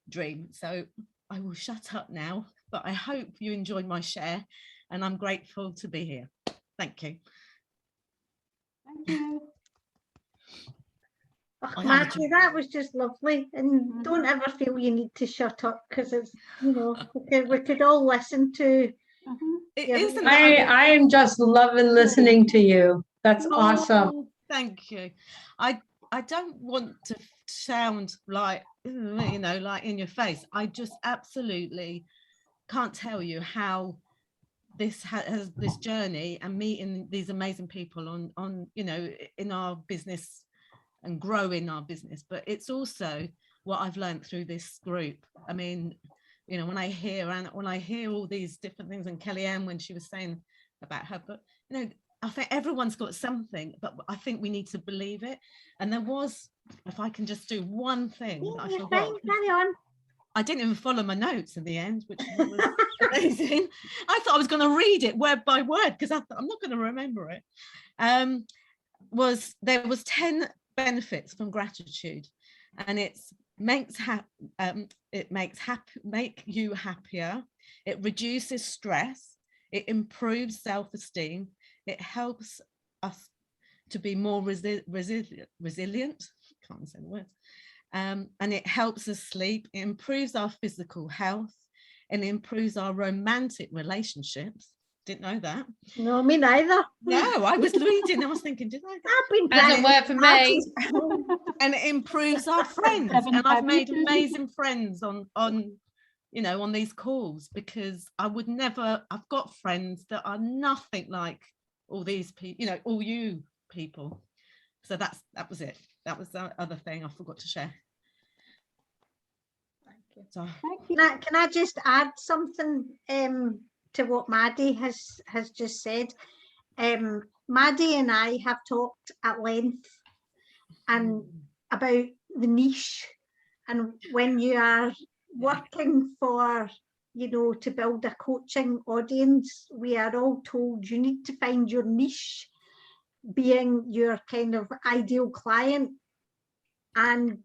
dream. So I will shut up now, but I hope you enjoyed my share, and I'm grateful to be here. Thank you. Thank you. Oh, Matty, that was just lovely. And don't ever feel you need to shut up, because it's, you know, we could all listen to. It Yeah, isn't I am just loving listening to you. That's awesome. Oh, thank you. I don't want to sound like, you know, like in your face. I just absolutely can't tell you how this has this journey and meeting these amazing people on you know, in our business and growing our business. But it's also what I've learned through this group. I mean, you know, when I hear all these different things, and Kellyanne, when she was saying about her, but you know, I think everyone's got something, but I think we need to believe it. And there was, if I can just do one thing that I you're forgot. fine, carry on. I didn't even follow my notes in the end, which was amazing. I thought I was going to read it word by word, because I thought I'm not going to remember it. There was 10 benefits from gratitude, and make you happier. It reduces stress. It improves self-esteem. It helps us to be more resilient. Can't say the words. And it helps us sleep. It improves our physical health, and it improves our romantic relationships. Didn't know that. No, me neither. No, I was reading. I was thinking, did I? I've been Hasn't worked for me. And it improves our friends. And I've made amazing friends on you know, on these calls, because I would never. I've got friends that are nothing like all these people. You know, all you people. So that was it. That was the other thing I forgot to share. Thank you. So, Can I just add something to what Maddy has just said? Maddy and I have talked at length and about the niche, and when you are working for, you know, to build a coaching audience, we are all told you need to find your niche, being your kind of ideal client. And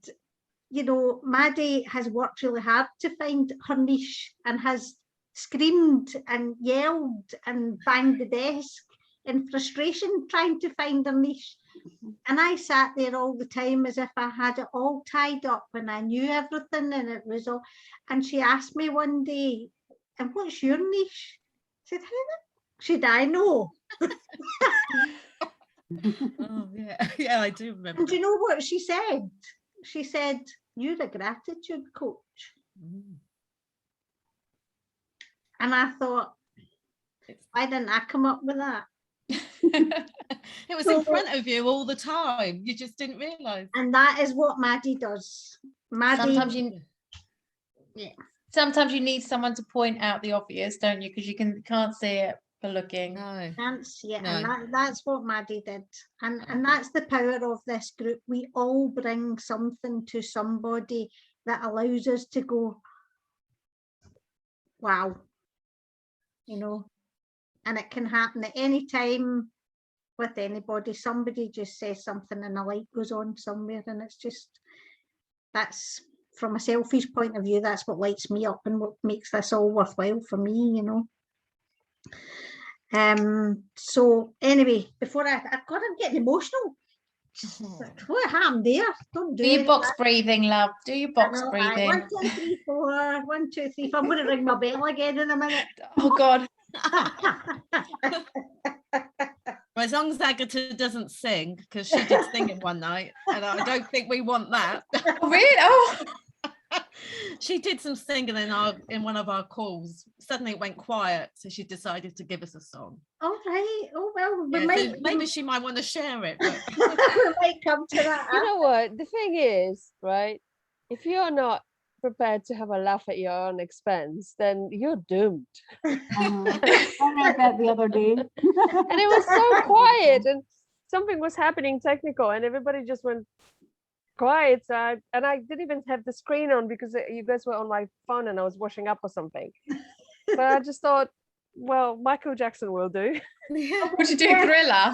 you know, Maddy has worked really hard to find her niche, and has screamed and yelled and banged the desk in frustration trying to find her niche. And I sat there all the time as if I had it all tied up and I knew everything, and it was all. And she asked me one day, "And what's your niche?" I said, "How should I know?" oh yeah, yeah, I do remember. And do you know what she said? She said, "You're a gratitude coach." And I thought, why didn't I come up with that? It was in front of you all the time. You just didn't realise. And that is what Maddy does. Maddy, Sometimes you need someone to point out the obvious, don't you? Because you can't see it for looking. No. can't see it. No. And that's what Maddy did. And that's the power of this group. We all bring something to somebody that allows us to go, wow, you know. And it can happen at any time with anybody. Somebody just says something and a light goes on somewhere, and it's just, that's, from a selfish point of view, that's what lights me up and what makes this all worthwhile for me, you know. So anyway, before I'm getting emotional. What happened there? Don't do your it. box breathing, love. Do your box Right, breathing. 1, 2, 3, 4. 1, 2, 3, 4. I'm going to ring my bell again in a minute. Oh God. Well, as long as Agatha doesn't sing, because she did sing it one night, and I don't think we want that. Oh, really? Oh. She did some singing in one of our calls. Suddenly it went quiet, so she decided to give us a song. All right. Oh well, we Yeah, might so maybe she might want to share it. But we might come to that. You know what? The thing is, right? If you're not prepared to have a laugh at your own expense, then you're doomed. I read that the other day. And it was so quiet, and something was happening technical, and everybody just went quiet. So and I didn't even have the screen on because you guys were on my phone and I was washing up or something. But I just thought, well, Michael Jackson will do. Would you do Thriller?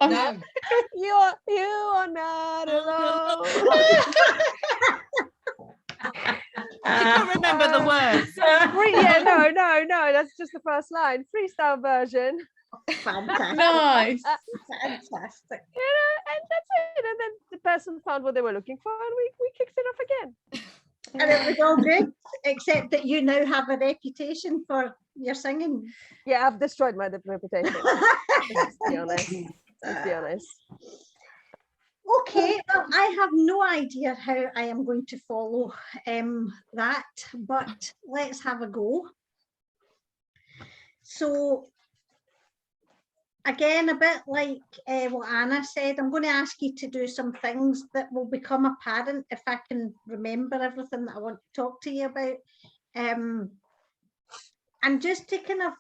no. You are not alone. I can't remember the words. Yeah, no, that's just the first line. Freestyle version. Fantastic. Nice. Fantastic. And that's it. And then the person found what they were looking for, and we kicked it off again. And it was all good, except that you now have a reputation for your singing. Yeah, I've destroyed my reputation. Let's be honest. Let's be honest. Okay, well, I have no idea how I am going to follow that, but let's have a go. So, again, a bit like what Anna said, I'm going to ask you to do some things that will become apparent if I can remember everything that I want to talk to you about. And just to kind of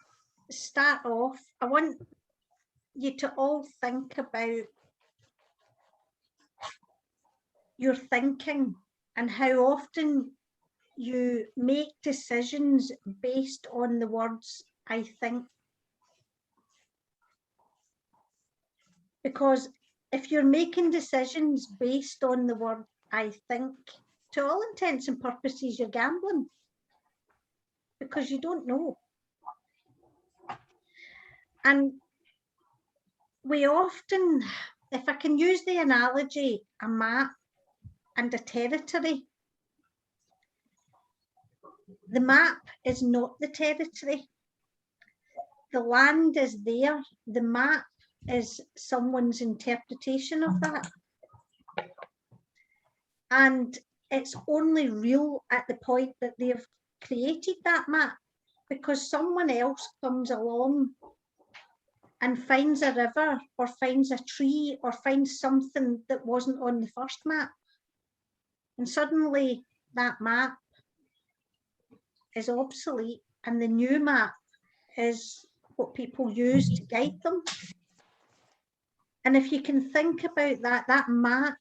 start off, I want you to all think about your thinking and how often you make decisions based on the words I think. Because if you're making decisions based on the word I think, to all intents and purposes, you're gambling because you don't know. And we often, if I can use the analogy, a map and a territory. The map is not the territory. The land is there. The map is someone's interpretation of that. And it's only real at the point that they've created that map, because someone else comes along and finds a river or finds a tree or finds something that wasn't on the first map. And suddenly that map is obsolete and the new map is what people use to guide them. And if you can think about that, that map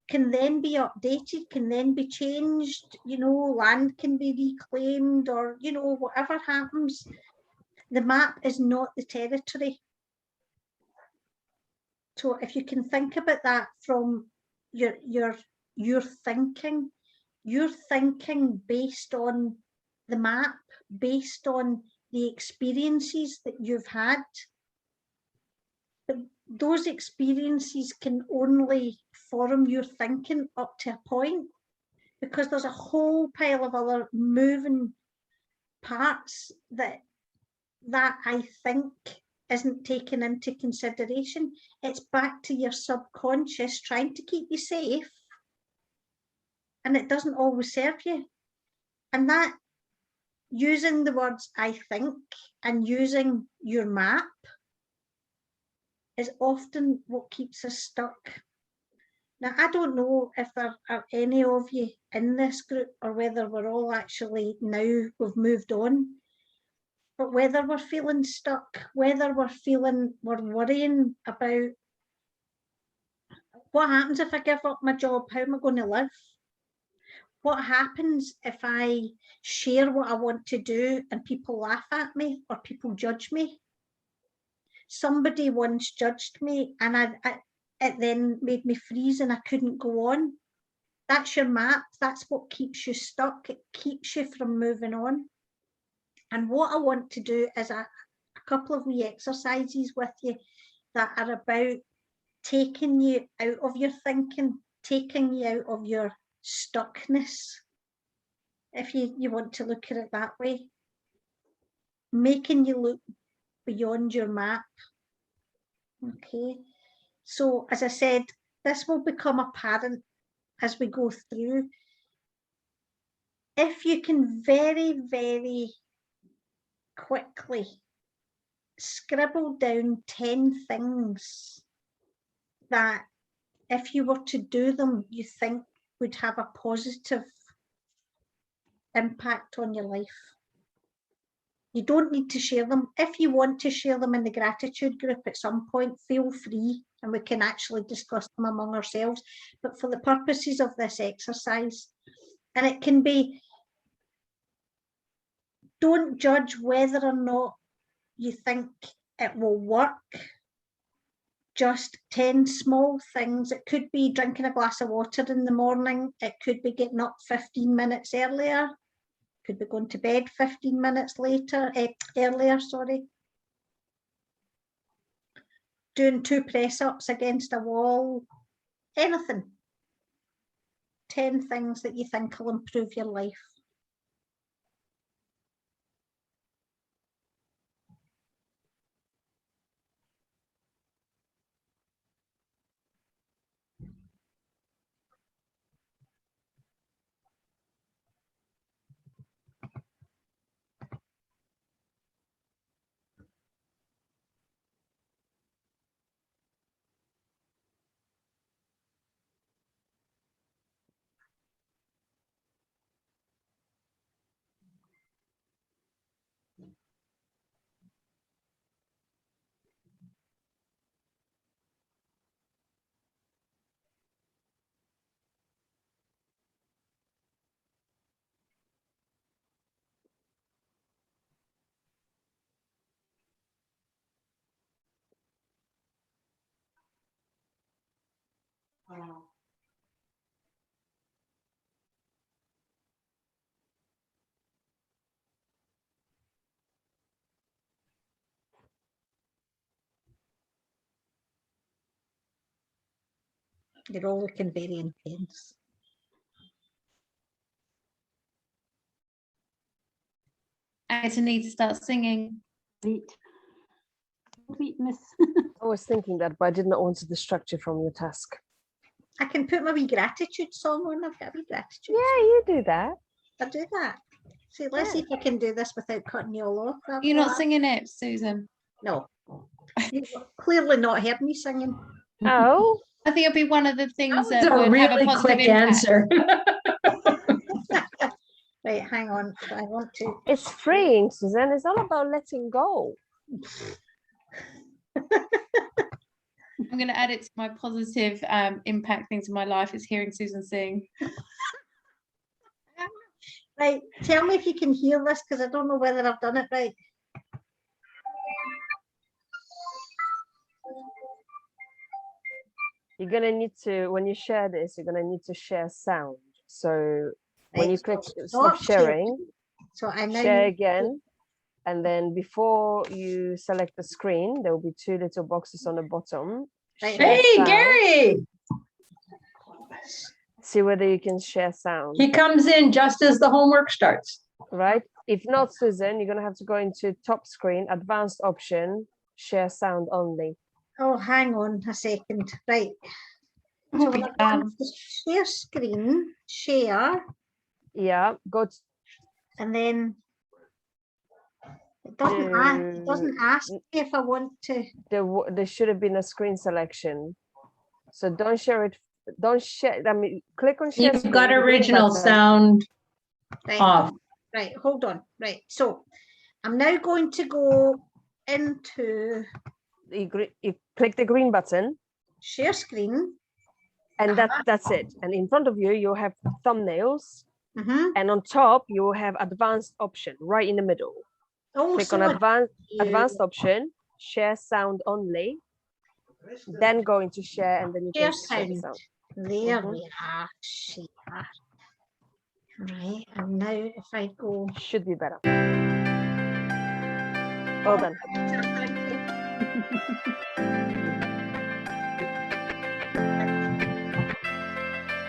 can then be updated, can then be changed, you know, land can be reclaimed, or, you know, whatever happens. The map is not the territory. So if you can think about that from your thinking based on the map, based on the experiences that you've had. But those experiences can only form your thinking up to a point, because there's a whole pile of other moving parts that I think isn't taken into consideration. It's back to your subconscious trying to keep you safe, and it doesn't always serve you. And that, using the words I think and using your map, is often what keeps us stuck. Now, I don't know if there are any of you in this group, or whether we're all actually now we've moved on, but whether we're feeling stuck, whether we're worrying about what happens if I give up my job, how am I going to live? What happens if I share what I want to do and people laugh at me or people judge me? Somebody once judged me and it then made me freeze and I couldn't go on. That's your map. That's what keeps you stuck. It keeps you from moving on. And what I want to do is a couple of wee exercises with you that are about taking you out of your thinking, taking you out of your stuckness, if you want to look at it that way, making you look beyond your map. Okay, so as I said, this will become apparent as we go through. if you can very, very quickly scribble down 10 things that if you were to do them, you think would have a positive impact on your life. You don't need to share them. If you want to share them in the gratitude group at some point, feel free, and we can actually discuss them among ourselves. But for the purposes of this exercise, and it can be, don't judge whether or not you think it will work. Just 10 small things. It could be drinking a glass of water in the morning. It could be getting up 15 minutes earlier. Could be going to bed 15 minutes later, earlier, sorry. Doing 2 press-ups against a wall, anything. 10 things that you think will improve your life. Wow. You're all looking very intense. I need to start singing. Sweet. Sweet, miss. I was thinking that, but I did not want to distract you from your task. I can put my wee gratitude song on. I've got a wee gratitude Yeah, song. you do that. I do that. See, let's see if I can do this without cutting you all off. You're not singing it, Susan. No. You've clearly not heard me singing. Oh, I think it'll be one of the things That that was a would have a really positive quick impact. answer. Right, hang on. I want to. it's freeing, Suzanne. It's all about letting go. I'm going to add it to my positive impact things in my life is hearing Susan sing. Right, tell me if you can hear this, because I don't know whether I've done it right. You're gonna need to, when you share this, you're gonna need to share sound. So when Right, you so click stop stop sharing, So I now share need again, and then before you select the screen, there will be 2 little boxes on the bottom. Right. Share Hey, sound. Gary! See whether you can share sound, He comes in just as the homework starts. right? If not, Susan, you're gonna have to go into top screen, advanced option, share sound only. Oh, hang on a second. Right. So We'll when be I go on done. the share screen, share, Yeah, go to and then it doesn't ask me if I want to. there should have been a screen selection. So don't share it. Don't share. I mean, click on share. You've screen, got the green original button. sound Right. off. Right, hold on. Right, so I'm now going to go into You click the green button, share screen. and that's it. And in front of you, you'll have thumbnails, and on top you will have advanced option right in the middle. Oh, Click so on advanced option, share sound only. Then go into share, and then you share can share sound. sound. There we are. Share. Right, and now if I go. Should be better. Well done.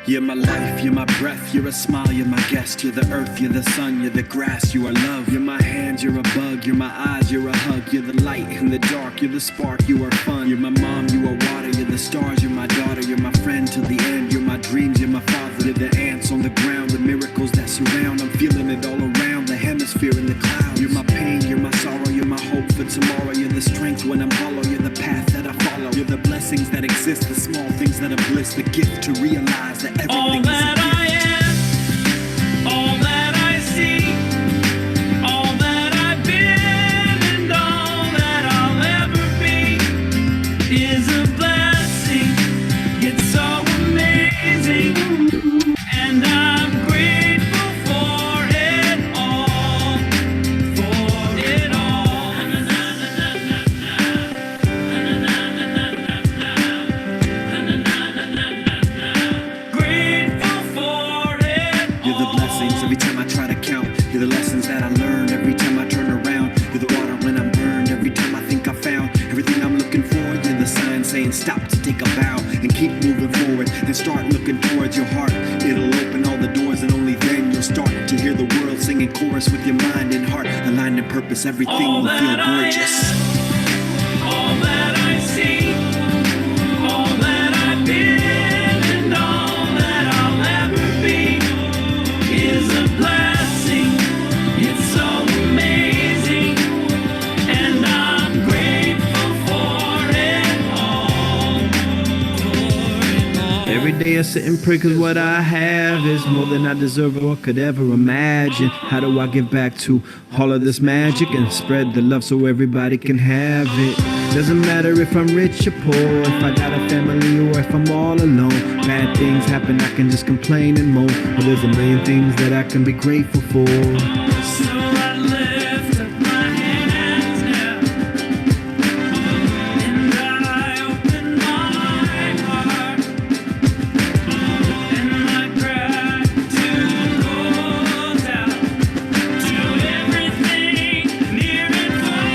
You're my life, you're my breath, you're a smile, you're my guest. You're the earth, you're the sun, you're the grass, you are love. You're my hand, you're a bug, you're my eyes, you're a hug. You're the light in the dark, you're the spark, you are fun. You're my mom, you are water, you're the stars, you're my daughter. You're my friend till the end, you're my dreams, you're my father. You're the ants on the ground, the miracles that surround. I'm feeling it all around, the hemisphere in the clouds. You're my pain, you're my sorrow, you're my hope for tomorrow. You're the strength when I'm hollow, you're the path that I follow. You're the blessings that exist, the small things that are bliss. The gift to realize that everything All is a that gift. I am, all that I see, all that I've been, and all that I'll ever be is a blessing. It's so amazing, and I'm grateful for it all, for it all. Grateful for it all. You're the blessings every time I try to count. You're the lessons that I learn every time I turn around. You're the water when I'm burned every time I think I found everything I'm looking for. You're the sign saying stop to take a bow and keep moving forward and start looking towards your heart. It'll open all the doors and only then you'll start to hear the world singing chorus with your mind and heart. Aligned in purpose, everything All will feel that I gorgeous. All that I see, all that I've been, and all that I'll ever be is a blessing. It's so amazing, and I'm grateful for it all. Every day I sit and pray cause what I have is more than I deserve or could ever imagine. How do I give back to all of this magic and spread the love so everybody can have it? Doesn't matter if I'm rich or poor, if I got a family or if I'm all alone. Bad things happen, I can just complain and moan, but there's a million things that I can be grateful for. So I lift up my hands now, and I open my heart, and my gratitude goes out to everything near and far.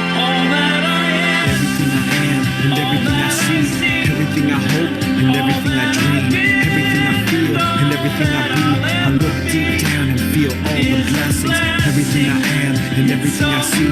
All that I am, Everything I am and everything I see, everything I hope and everything I dream, everything I feel and everything I be. I look deep down and feel all the blessings. Everything I am and everything I see,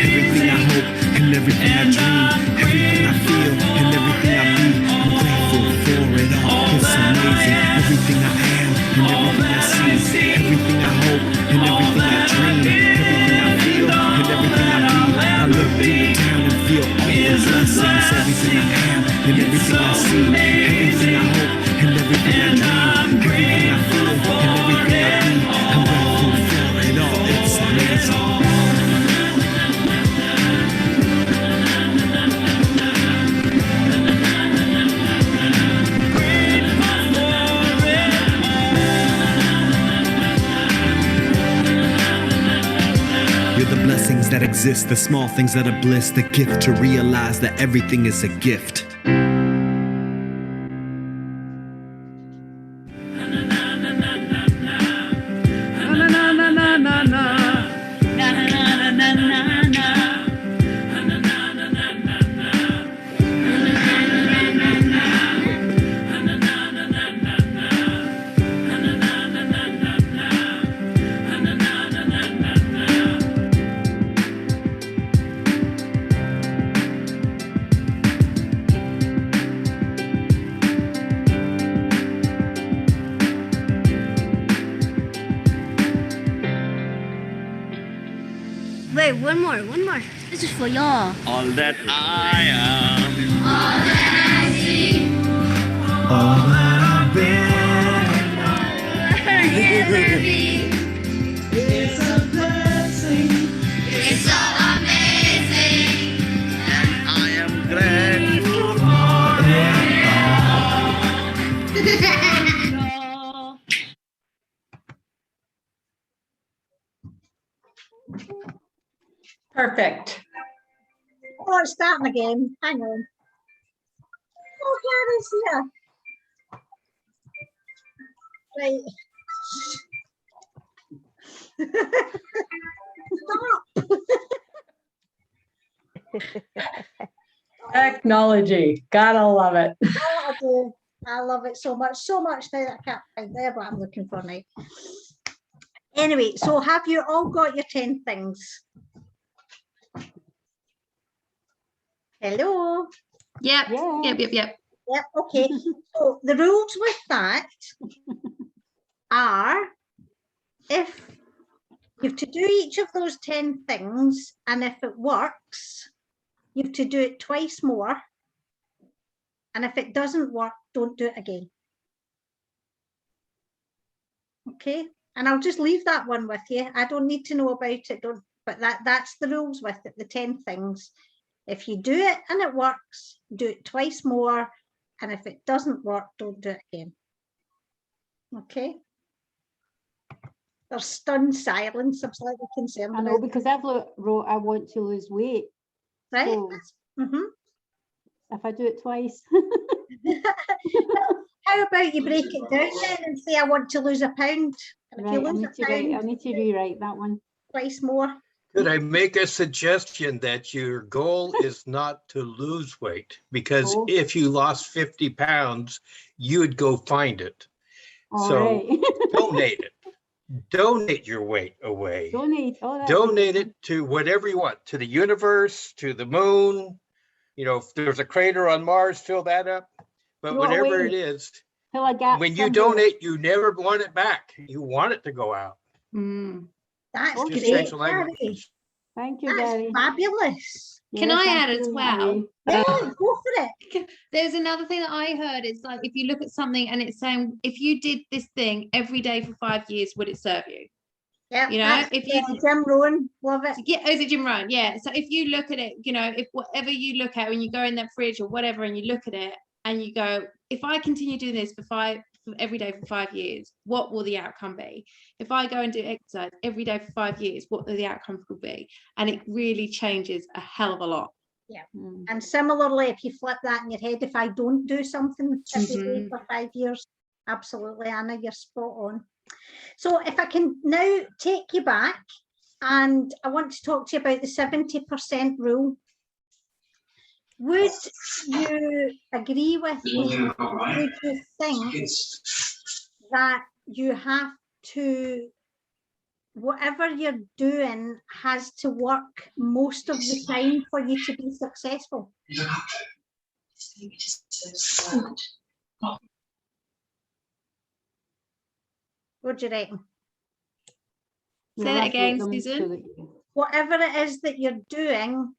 everything I hope and everything I dream, everything I feel and everything I be. I'm grateful for it all. It's amazing. Everything I am and everything I see, everything I hope and everything I dream, everything I feel and everything I be. I look deep down and feel all the blessings. Everything I am and everything I see, everything I hope and everything I dream, everything I feel and everything I be. I'm grateful for it all. It's amazing. You're the blessings that exist, the small things that are bliss, the gift to realize that everything is a gift. Wait, one more. This is for y'all. all that I am. All that I've been. It's a blessing. It's so amazing. I am grateful Perfect. Oh, it's starting again. Hang on. Oh, Gary's here. Right. Stop. Technology. Gotta love it. Oh, I love it so much now that I can't find there what I'm looking for now. Anyway, so have you all got your 10 things? Hello? Yep. Yep, okay. So the rules with that are, if you have to do each of those 10 things, and if it works, you have to do it twice more. And if it doesn't work, don't do it again. Okay, and I'll just leave that one with you. I don't need to know about it, but that's the rules with it, the 10 things. If you do it and it works, do it twice more. And if it doesn't work, don't do it again. Okay. There's stunned silence. I'm slightly concerned. I know, because I've wrote I want to lose weight. Right. So if I do it twice. How about you break it down then and say I want to lose a pound? And if you Right, lose I need to rewrite that one. Twice more. Could I make a suggestion that your goal is not to lose weight? Because if you lost 50 pounds, you would go find it. So donate it. Donate your weight away. Donate it to whatever you want, to the universe, to the moon. You know, if there's a crater on Mars, fill that up. But whatever it is, when you donate, you never want it back. You want it to go out. That's Just great, change the language. Gary. Thank you, That's Gary. fabulous. Can I add as well? Yeah, go for it. There's another thing that I heard. It's like, if you look at something and it's saying, if you did this thing every day for 5 years, would it serve you? Yeah, you know, if you Jim Rohn, love it. Yeah, is it Jim Rohn? Yeah. So if you look at it, you know, if whatever you look at when you go in that fridge or whatever, and you look at it and you go, if I continue doing this for every day for 5 years, what will the outcome be? If I go and do exercise every day for 5 years, what will the outcome will be? And it really changes a hell of a lot. Yeah. And similarly, if you flip that in your head, if I don't do something every day for 5 years, absolutely, Anna, you're spot on. So if I can now take you back, and I want to talk to you about the 70% rule. Would you agree with me? Would you think that you have to, whatever you're doing has to work most of the time for you to be successful? What do you reckon? Say that again, Susan. Whatever it is that you're doing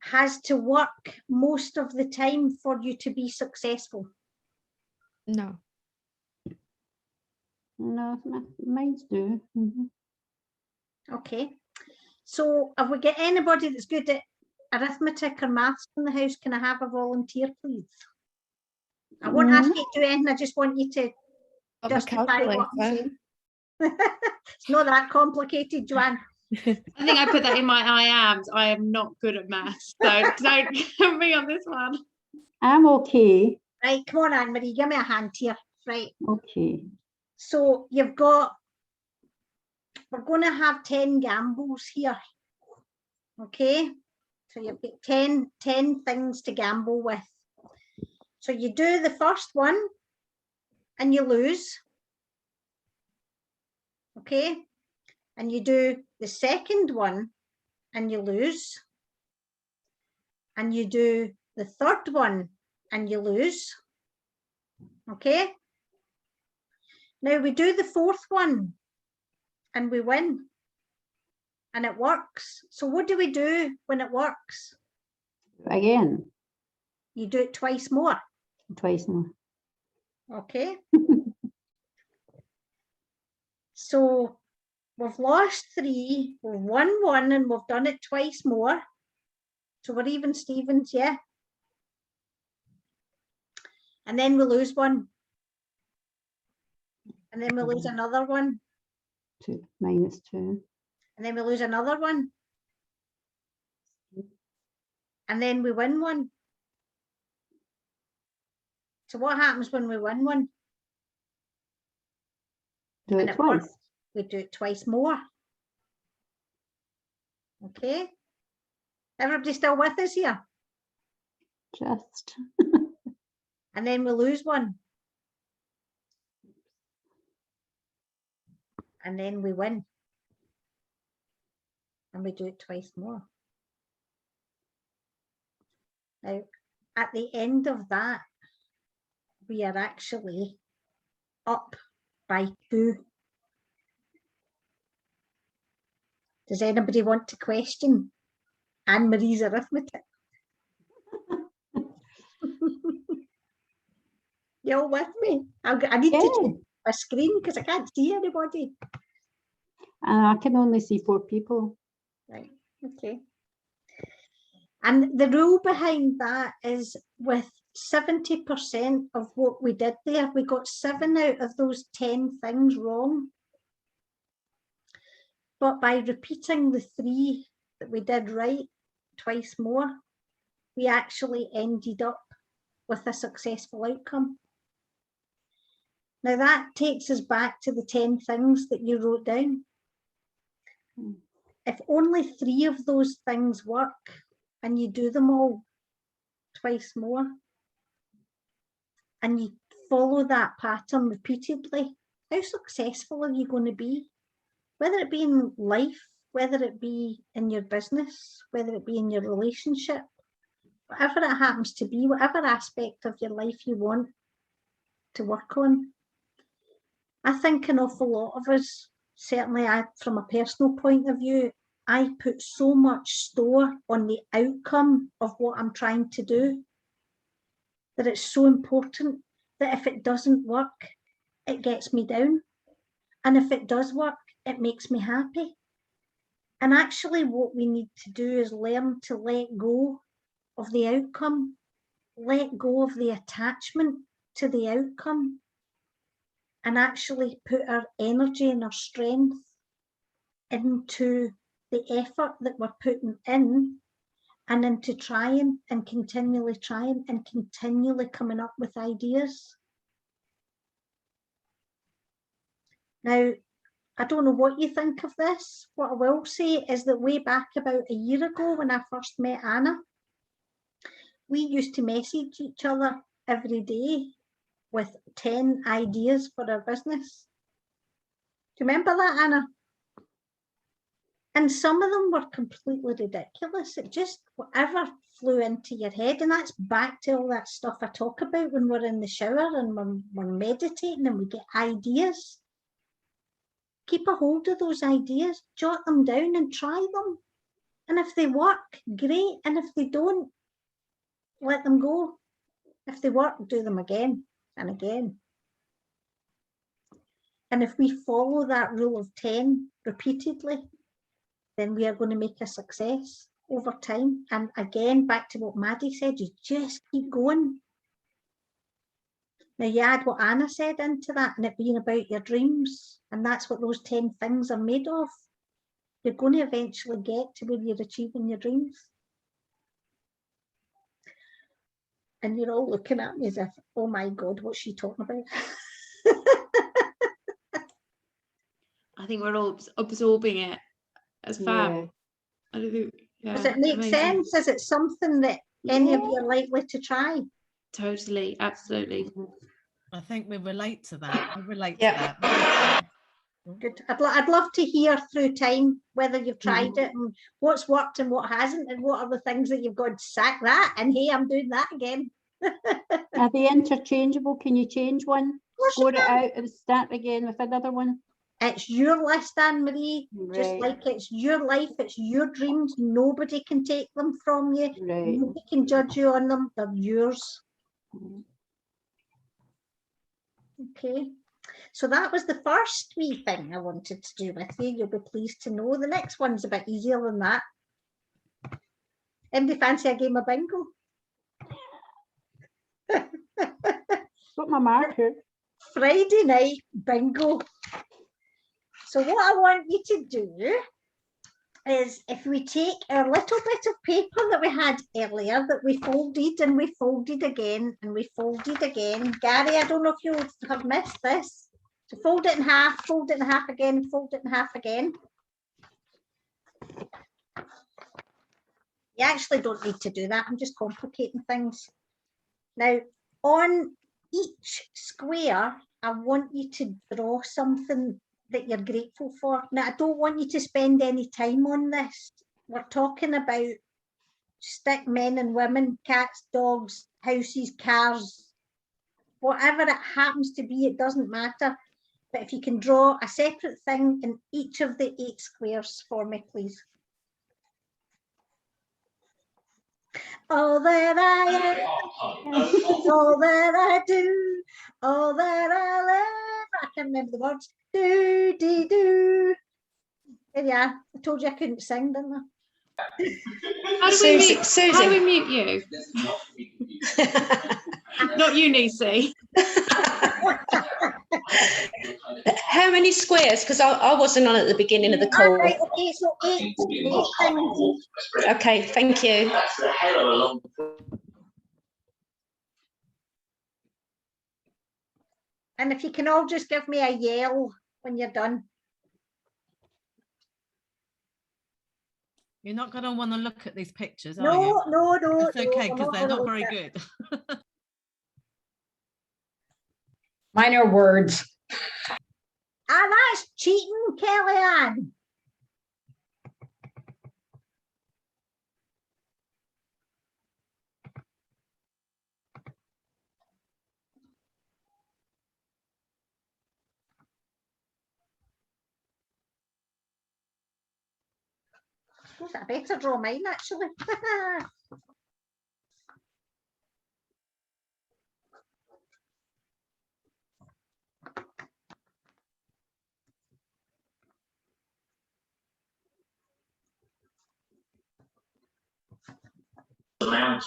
has to work most of the time for you to be successful. No, mine do. Okay. So have we got anybody that's good at arithmetic or maths in the house? Can I have a volunteer, please? I won't ask you to do anything. I just want you to justify what I'm saying. It's not that complicated, Joanne. I think I put that in my I ams. I am not good at maths, so don't get me on this one. I'm okay. Right, come on, Anne-Marie, give me a hand here. Right. Okay. So you've got, we're going to have 10 gambles here. Okay. So you've got 10 things to gamble with. So you do the first one and you lose. Okay. And you do the second one and you lose. And you do the third one and you lose. Okay. Now we do the fourth one and we win. And it works. So what do we do when it works? Again. You do it twice more. Twice more. Okay. So we've lost 3, we've won 1, and we've done it twice more. So we're even Stevens, yeah. And then we lose 1. And then we lose another 1. 2 minus 2. And then we lose another 1. And then we win 1. So what happens when we win 1? Do it twice. We do it twice more. Okay. Everybody still with us here? Just. And then we lose one. And then we win. And we do it twice more. Now, at the end of that, we are actually up by 2. Does anybody want to question Anne-Marie's arithmetic? You all with me? I need to change my screen because I can't see anybody. I can only see 4 people. Right, okay. And the rule behind that is with 70% of what we did there, we got 7 out of those 10 things wrong. But by repeating the 3 that we did right twice more, we actually ended up with a successful outcome. Now that takes us back to the 10 things that you wrote down. If only 3 of those things work and you do them all twice more and you follow that pattern repeatedly, how successful are you going to be? Whether it be in life, whether it be in your business, whether it be in your relationship, whatever it happens to be, whatever aspect of your life you want to work on. I think an awful lot of us, certainly from a personal point of view, I put so much store on the outcome of what I'm trying to do that it's so important that if it doesn't work, it gets me down. And if it does work, it makes me happy. And actually what we need to do is learn to let go of the outcome, let go of the attachment to the outcome, and actually put our energy and our strength into the effort that we're putting in and into trying and continually coming up with ideas. Now, I don't know what you think of this. What I will say is that way back about a year ago when I first met Anna, we used to message each other every day with 10 ideas for our business. Do you remember that, Anna? And some of them were completely ridiculous. It just, whatever flew into your head. And that's back to all that stuff I talk about when we're in the shower and when we're meditating and we get ideas. Keep a hold of those ideas, jot them down and try them. And if they work, great. And if they don't, let them go. If they work, do them again and again. And if we follow that rule of 10 repeatedly, then we are going to make a success over time. And again, back to what Maddy said, you just keep going. Now you add what Anna said into that and it being about your dreams. And that's what those 10 things are made of. You're going to eventually get to where you're achieving your dreams. And you're all looking at me as if, oh my God, what's she talking about? I think we're all absorbing it as fab. Yeah. I don't think, Does it make sense? Is it something that any of you are likely to try? Totally, absolutely. I think we relate to that. We relate to that. Good. I'd love to hear through time whether you've tried it and what's worked and what hasn't, and what are the things that you've gone, sack that, and hey, I'm doing that again. Are they interchangeable? Can you change one, score it out and start again with another one? It's your list, Anne-Marie, just like it's your life, it's your dreams. Nobody can take them from you. Nobody can judge you on them. They're yours. Okay. So that was the first wee thing I wanted to do with you. You'll be pleased to know. The next one's a bit easier than that. Anybody fancy a game of bingo? Got my marker. Friday night bingo. So what I want you to do is, if we take our little bit of paper that we had earlier that we folded and we folded again and we folded again. Gary, I don't know if you have missed this. So fold it in half again, fold it in half again. You actually don't need to do that. I'm just complicating things. Now, on each square, I want you to draw something that you're grateful for. Now, I don't want you to spend any time on this. We're talking about stick men and women, cats, dogs, houses, cars, whatever it happens to be, it doesn't matter. But if you can draw a separate thing in each of the 8 squares for me, please. All that I am, all that I do, all that I love. I can't remember the words. Do, do, do. There you are. I told you I couldn't sing, didn't I? How do we mute you? Not you, Nisi. How many squares? Because I wasn't on at the beginning of the call. Right, okay, so 8 things. Okay, thank you. And if you can all just give me a yell when you're done. You're not going to want to look at these pictures, are No, you? no. It's okay, no, because they're not very gonna good. Mine are words. Ah, that's cheating, Kellyanne. I better draw mine, actually. I've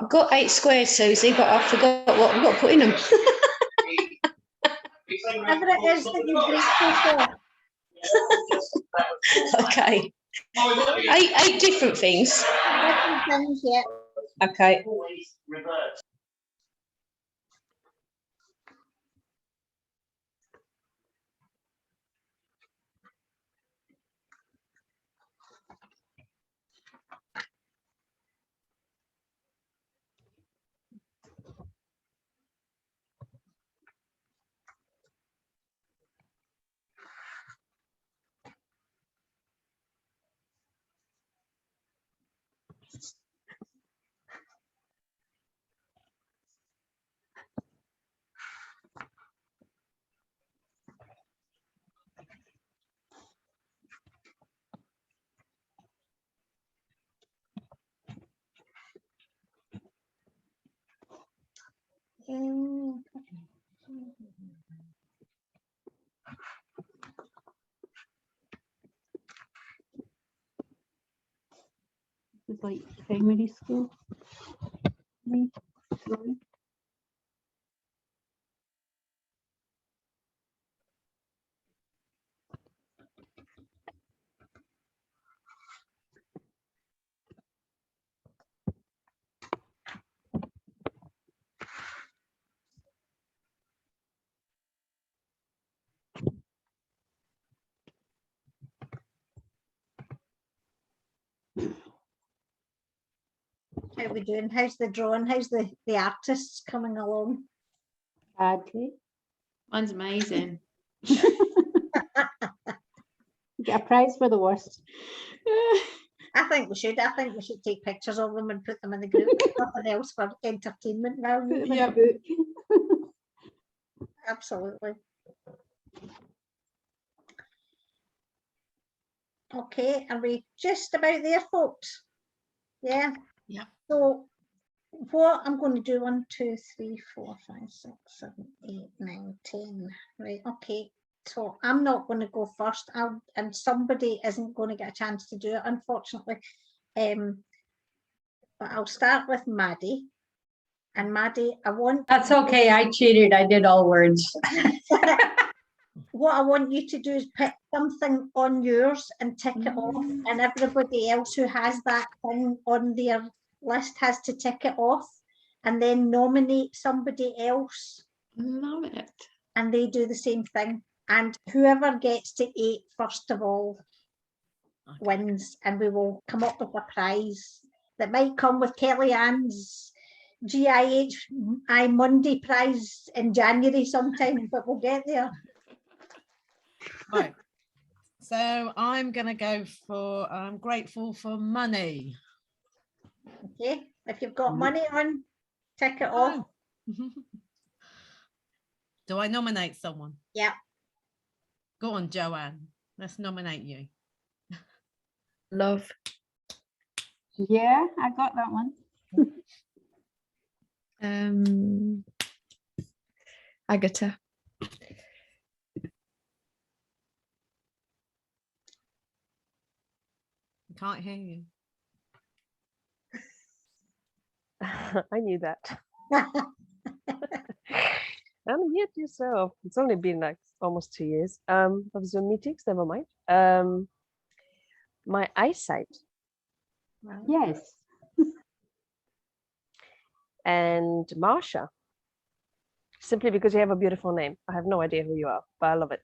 got 8 squares, Susie, but I forgot what I've got to put in them. Whatever it is that you're grateful for. Okay. 8 different things. Different things, yeah. Okay. It's like primary school. Sorry. How are we doing? How's the drawing? How's the artists coming along? Badly. Mine's amazing. Get a prize for the worst. I think we should take pictures of them and put them in the group. Nothing else for entertainment value. Yeah. Absolutely. Okay, are we just about there, folks? Yeah. Yeah. So what I'm going to do, 1, 2, 3, 4, 5, 6, 7, 8, 9, 10. Right, okay. So I'm not going to go first. And somebody isn't going to get a chance to do it, unfortunately. But I'll start with Maddy. And Maddy, I want... That's okay. I cheated. I did all words. What I want you to do is pick something on yours and tick it off, and everybody else who has that thing on their list has to tick it off, and then nominate somebody else. Love it. And they do the same thing. And whoever gets to 8 first of all wins, and we will come up with a prize that might come with Kellyanne's GIHI Monday prize in January sometime, but we'll get there. Right. So I'm going to go for, I'm grateful for money. Okay, if you've got money on, tick it off. Do I nominate someone? Yeah. Go on, Joanne. Let's nominate you. Love. Yeah, I got that one. Agatha. I can't hear you. I knew that. Unmute yourself. It's only been like almost 2 years of Zoom meetings. Never mind. My eyesight. Yes. And Marsha. Simply because you have a beautiful name. I have no idea who you are, but I love it.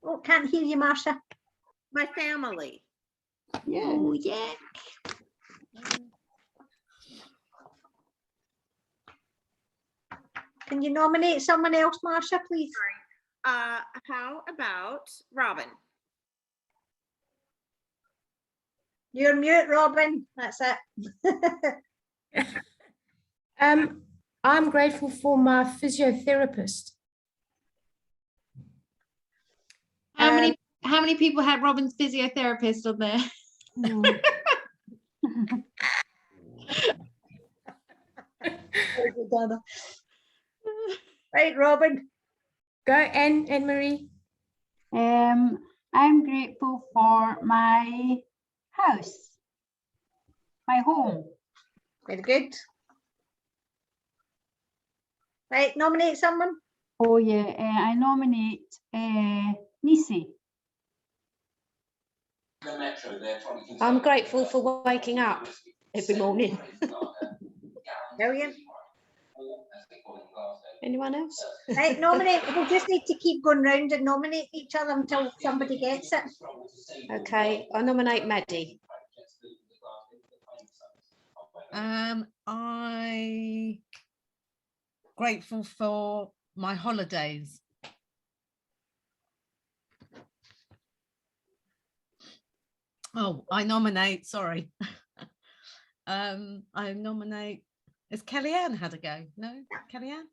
Oh, can't hear you, Marsha. My family. Yeah. Oh, yeah. Can you nominate someone else, Marsha, please? How about Robin? You're mute, Robin. That's it. I'm grateful for my physiotherapist. How many people had Robin's physiotherapist on there? Right, Robin. Go, Anne-Marie. I'm grateful for my house, my home. Very good. Right, nominate someone. Oh yeah, I nominate Nisi. I'm grateful for waking up every morning. Brilliant. Anyone else? Right, nominate. We just need to keep going round and nominate each other until somebody gets it. Okay, I nominate Maddie. I grateful for my holidays. Oh, I nominate, sorry. I nominate, has Kellyanne had a go? No, Kellyanne?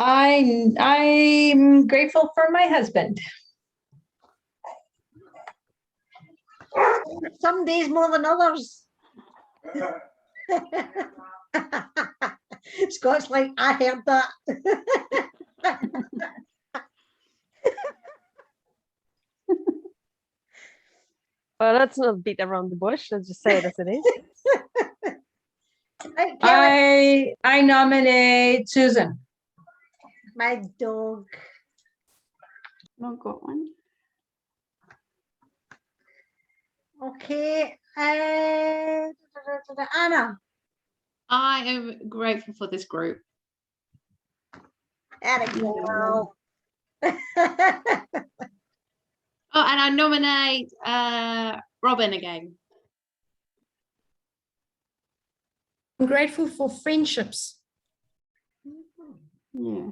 I'm grateful for my husband. Some days more than others. Scott's like, I heard that. Well, let's not beat around the bush. Let's just say it as it is. Right, I nominate Susan. my dog. Not got one. Okay. Anna. I am grateful for this group. There we go. Oh, and I nominate Robin again. I'm grateful for friendships. Yeah.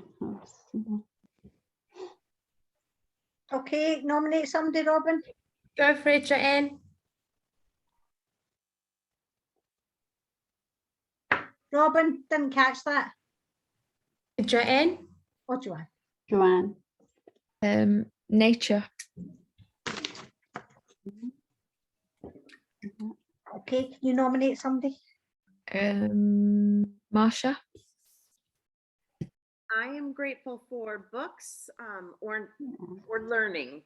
Okay, nominate somebody, Robin. Go for it, Joanne. Robin, didn't catch that. Joanne. What do you want? Joanne. Nature. Okay, can you nominate somebody? Marsha. I am grateful for books or learning.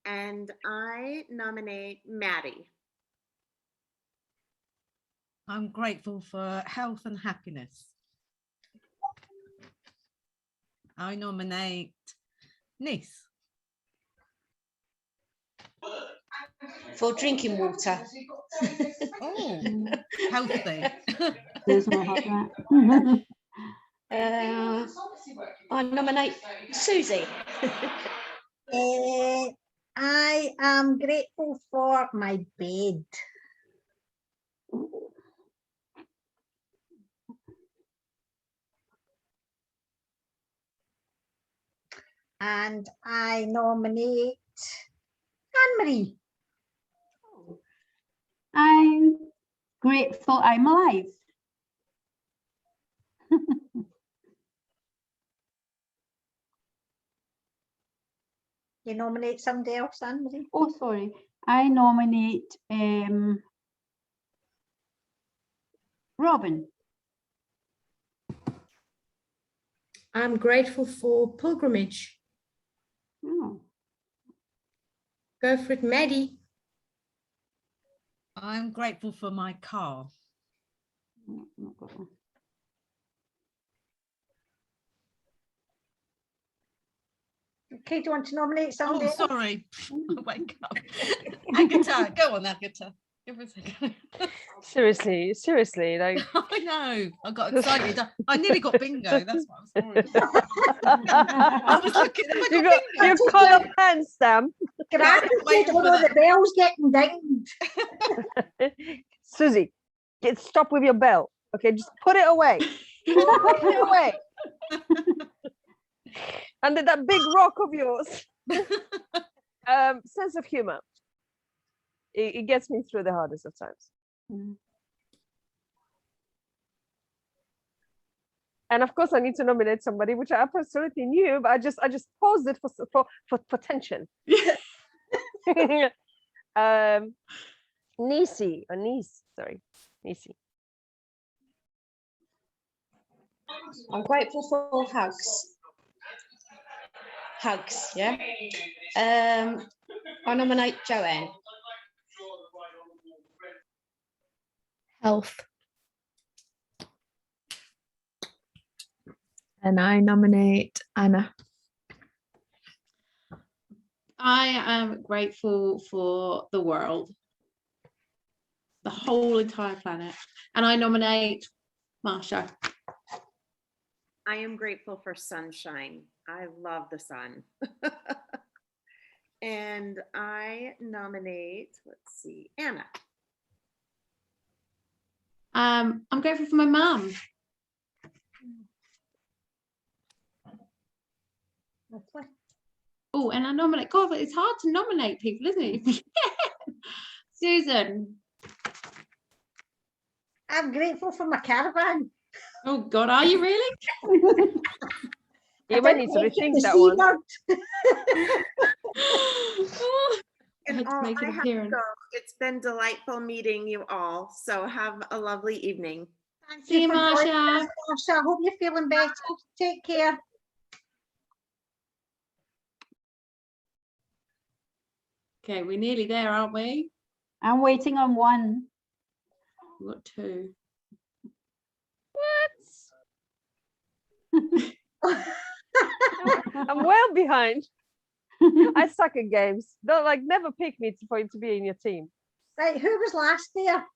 And I nominate Maddie. I'm grateful for health and happiness. I nominate Niece. For drinking water. Oh, healthy. Does not have that. I nominate Susie. I am grateful for my bed. And I nominate Anne-Marie. I'm grateful I'm alive. You nominate somebody else, Anne-Marie? Oh, sorry. I nominate Robin. I'm grateful for pilgrimage. Oh. Go for it, Maddie. I'm grateful for my car. Okay, do you want to nominate somebody? Oh, sorry. I wake up. Agatha, go on, Agatha. Give us a go. Seriously, like I know. I got excited. I nearly got bingo. That's what I was worried about. I was looking. Have I you got got bingo? your collar pants, Sam. Gratitude, oh, the bell's getting dinged. Susie, stop with your bell. Okay, just put it away. Put it away. Under that big rock of yours. Sense of humor. It gets me through the hardest of times. And of course, I need to nominate somebody, which I absolutely knew, but I just paused it for tension. Nisi. I'm grateful for hugs. Hugs, yeah. I nominate Joanne. Health. And I nominate Anna. I am grateful for the world, the whole entire planet, and I nominate Marsha. I am grateful for sunshine. I love the sun. And I nominate, let's see, Anna. I'm grateful for my mum. Oh, and I nominate, God, it's hard to nominate people, isn't it? Susan. I'm grateful for my caravan. Oh God, are you really? You might need to rethink that one. And I had to make an appearance. go. It's been delightful meeting you all. So have a lovely evening. Thank See you, for joining Marsha. us, Marsha. I hope you're feeling better. Take care. Okay, we're nearly there, aren't we? I'm waiting on one. We've got two. I'm well behind. I suck at games. Don't never pick me for you to be in your team. Right, who was last there?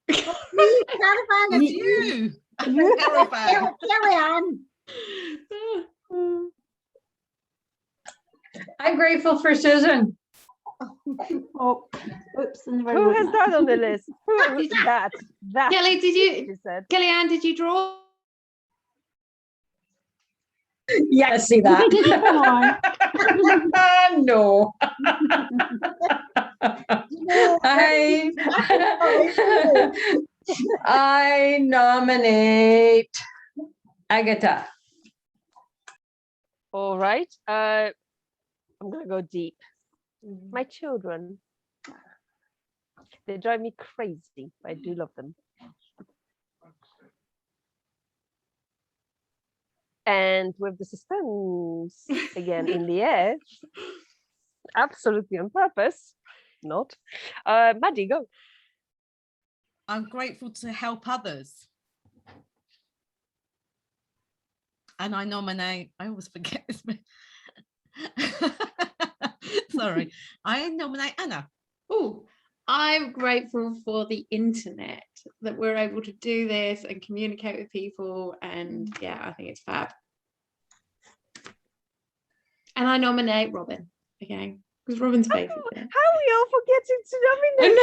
It's Caravan, you. you. Caravan. Kellyanne. I'm grateful for Susan. Oh, oops. Who has that on the list? Who is that? Kelly, did you? She said. Kellyanne, did you draw? Yeah, I see that. No. I nominate Agatha. All right. I'm gonna go deep. My children. They drive me crazy, but I do love them. And with the suspense again in the air, absolutely on purpose, not. Maddie, go. I'm grateful to help others. And I nominate, I always forget this. Sorry, I nominate Anna. Oh, I'm grateful for the internet, that we're able to do this and communicate with people. And yeah, I think it's fab. And I nominate Robin again, because Robin's favourite bit. How are we all forgetting to I nominate?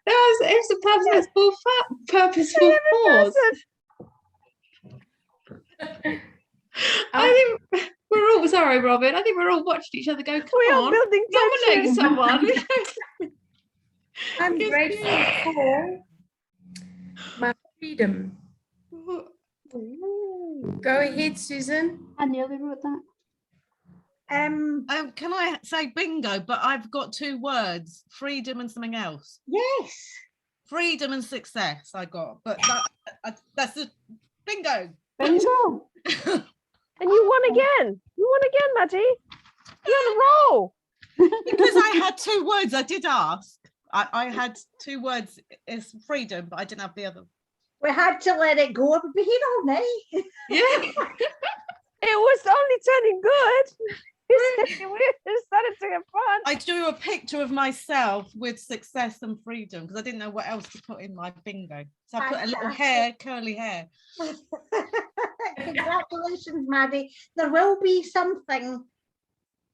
know, it's a purposeful pause. I think we're all sorry, Robin. I think we're all watching each other go, come We are on, building nominate tension. someone. I'm Yes, grateful for my freedom. Go ahead, Susan. I nearly wrote that. Can I say bingo? But I've got 2 words: freedom and something else. Yes. Freedom and success. I got, but that's a bingo. Bingo. And you won again. You won again, Matty. You're on a roll. Because I had 2 words. I did ask. I had 2 words. It's freedom, but I didn't have the other. We had to let it go. We've been here all night. Yeah. It was only turning good. We started to have fun. I drew a picture of myself with success and freedom because I didn't know what else to put in my bingo. So I put a little hair, curly hair. Congratulations, Maddie. There will be something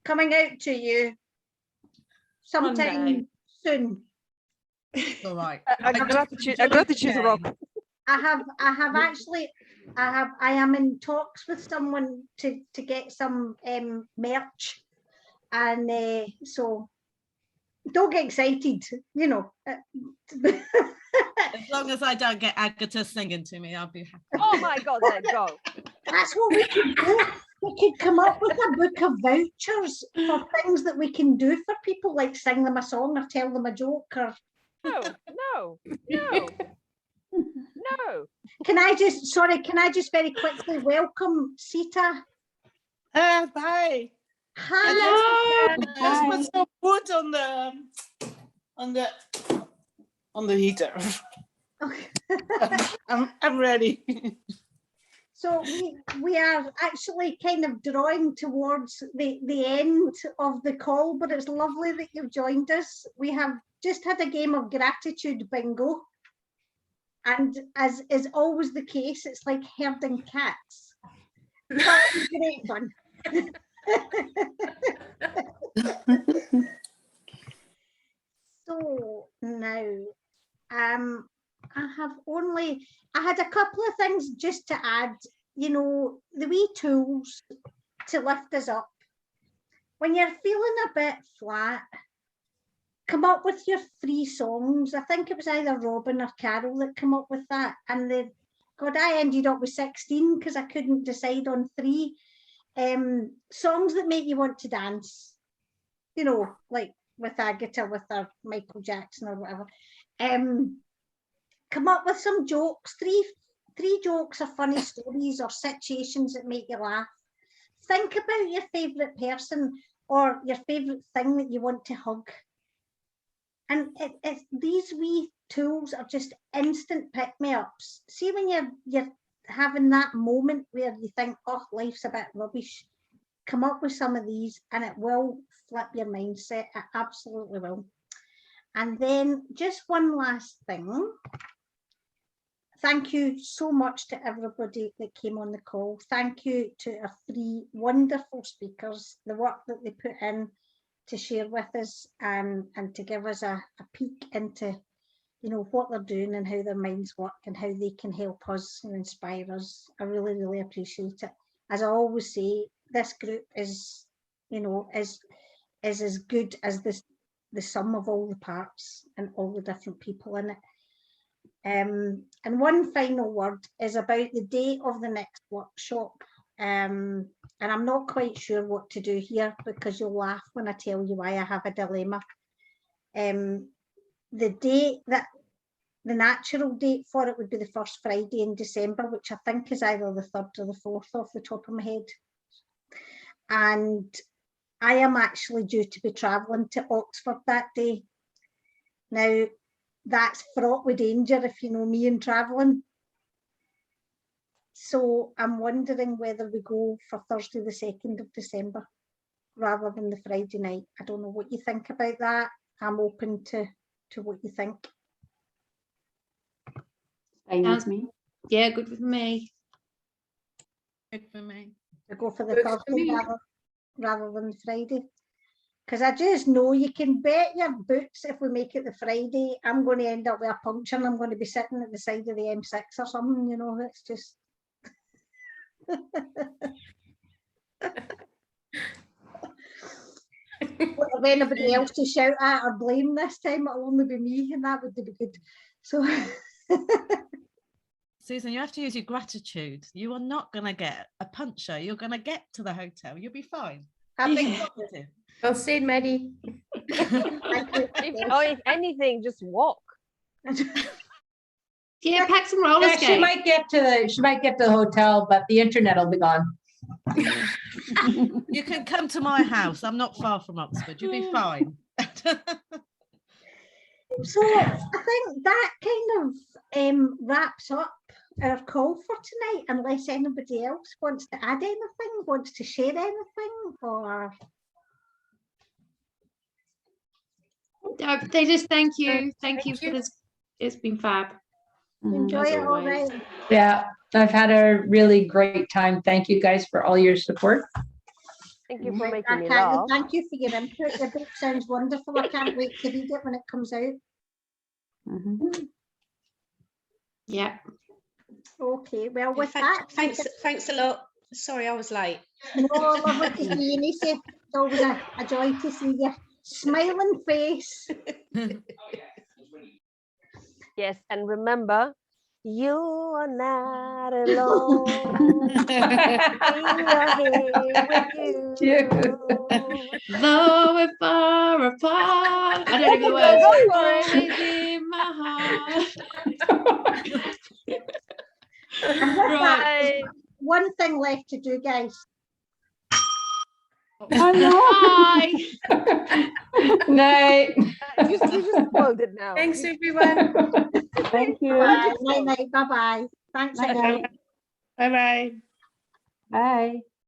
coming out to you sometime soon. All right. A gratitude rock. I am in talks with someone to get some merch, and so don't get excited, you know. As long as I don't get Agatha singing to me, I'll be happy. Oh my God, let go. That's what we could do. We could come up with a book of vouchers for things that we can do for people, like sing them a song or tell them a joke or. No. Can I just very quickly welcome Sita? Hi. Hi. Just put some wood on the heater. Okay. I'm ready. So we are actually kind of drawing towards the end of the call, but it's lovely that you've joined us. We have just had a game of gratitude bingo. And as is always the case, it's like herding cats. That was great fun. So now, I had a couple of things just to add, you know, the wee tools to lift us up. When you're feeling a bit flat, come up with your 3 songs. I think it was either Robin or Carol that come up with that. And I ended up with 16 because I couldn't decide on 3 songs that make you want to dance. You know, like with Agatha, with her Michael Jackson or whatever. Come up with some jokes, 3 jokes or funny stories or situations that make you laugh. Think about your favourite person or your favourite thing that you want to hug. And these wee tools are just instant pick-me-ups. See when you're having that moment where you think, oh, life's a bit rubbish, come up with some of these and it will flip your mindset. It absolutely will. And then just one last thing. Thank you so much to everybody that came on the call. Thank you to our 3 wonderful speakers, the work that they put in to share with us and to give us a peek into, you know, what they're doing and how their minds work and how they can help us and inspire us. I really, really appreciate it. As I always say, this group is, you know, is as good as the sum of all the parts and all the different people in it. And one final word is about the date of the next workshop. And I'm not quite sure what to do here because you'll laugh when I tell you why I have a dilemma. The date that the natural date for it would be the first Friday in December, which I think is either the 3rd or the 4th off the top of my head. And I am actually due to be travelling to Oxford that day. Now, that's fraught with danger if you know me and travelling. So I'm wondering whether we go for Thursday the 2nd of December rather than the Friday night. I don't know what you think about that. I'm open to what you think. Fine with me. Yeah, good with me. Good for me. To go for the Thursday rather. rather than Friday. Because I just know you can bet your boots if we make it the Friday, I'm going to end up with a puncture and I'm going to be sitting at the side of the M6 or something, you know, it's just. If anybody else to shout at or blame this time, it'll only be me, and that would be good. So, Susan, you have to use your gratitude. You are not going to get a puncture. You're going to get to the hotel. You'll be fine. Well said, Maddie. If anything, just walk. Yeah, pack some roller Yeah, skates. she might get to the hotel, but the internet will be gone. You can come to my house. I'm not far from Oxford. You'll be fine. So I think that kind of wraps up our call for tonight, unless anybody else wants to add anything, wants to share anything, or They just thank you for this. It's been fab. enjoy As it all always. right. Yeah, I've had a really great time. Thank you guys for all your support. Thank you for Right, making me okay, well, laugh. thank you for your input. Your book sounds wonderful. I can't wait to read it when it comes out. Yeah. Okay, well, with Thanks, that, thanks a lot. Sorry, I was late. no, lovely to see you, Nisi. It's always a joy to see your smiling face. Yes, and remember, you are not alone. We are here with you. Though we're far apart. I don't know the words. Go for it. Always in my heart. And with that, Right. there's one thing left to do, guys. Bye. Night. You just spoiled it now. Thanks, everyone. Thank you. Bye, night, bye bye. Thanks Night, again. night. Bye-bye. Bye.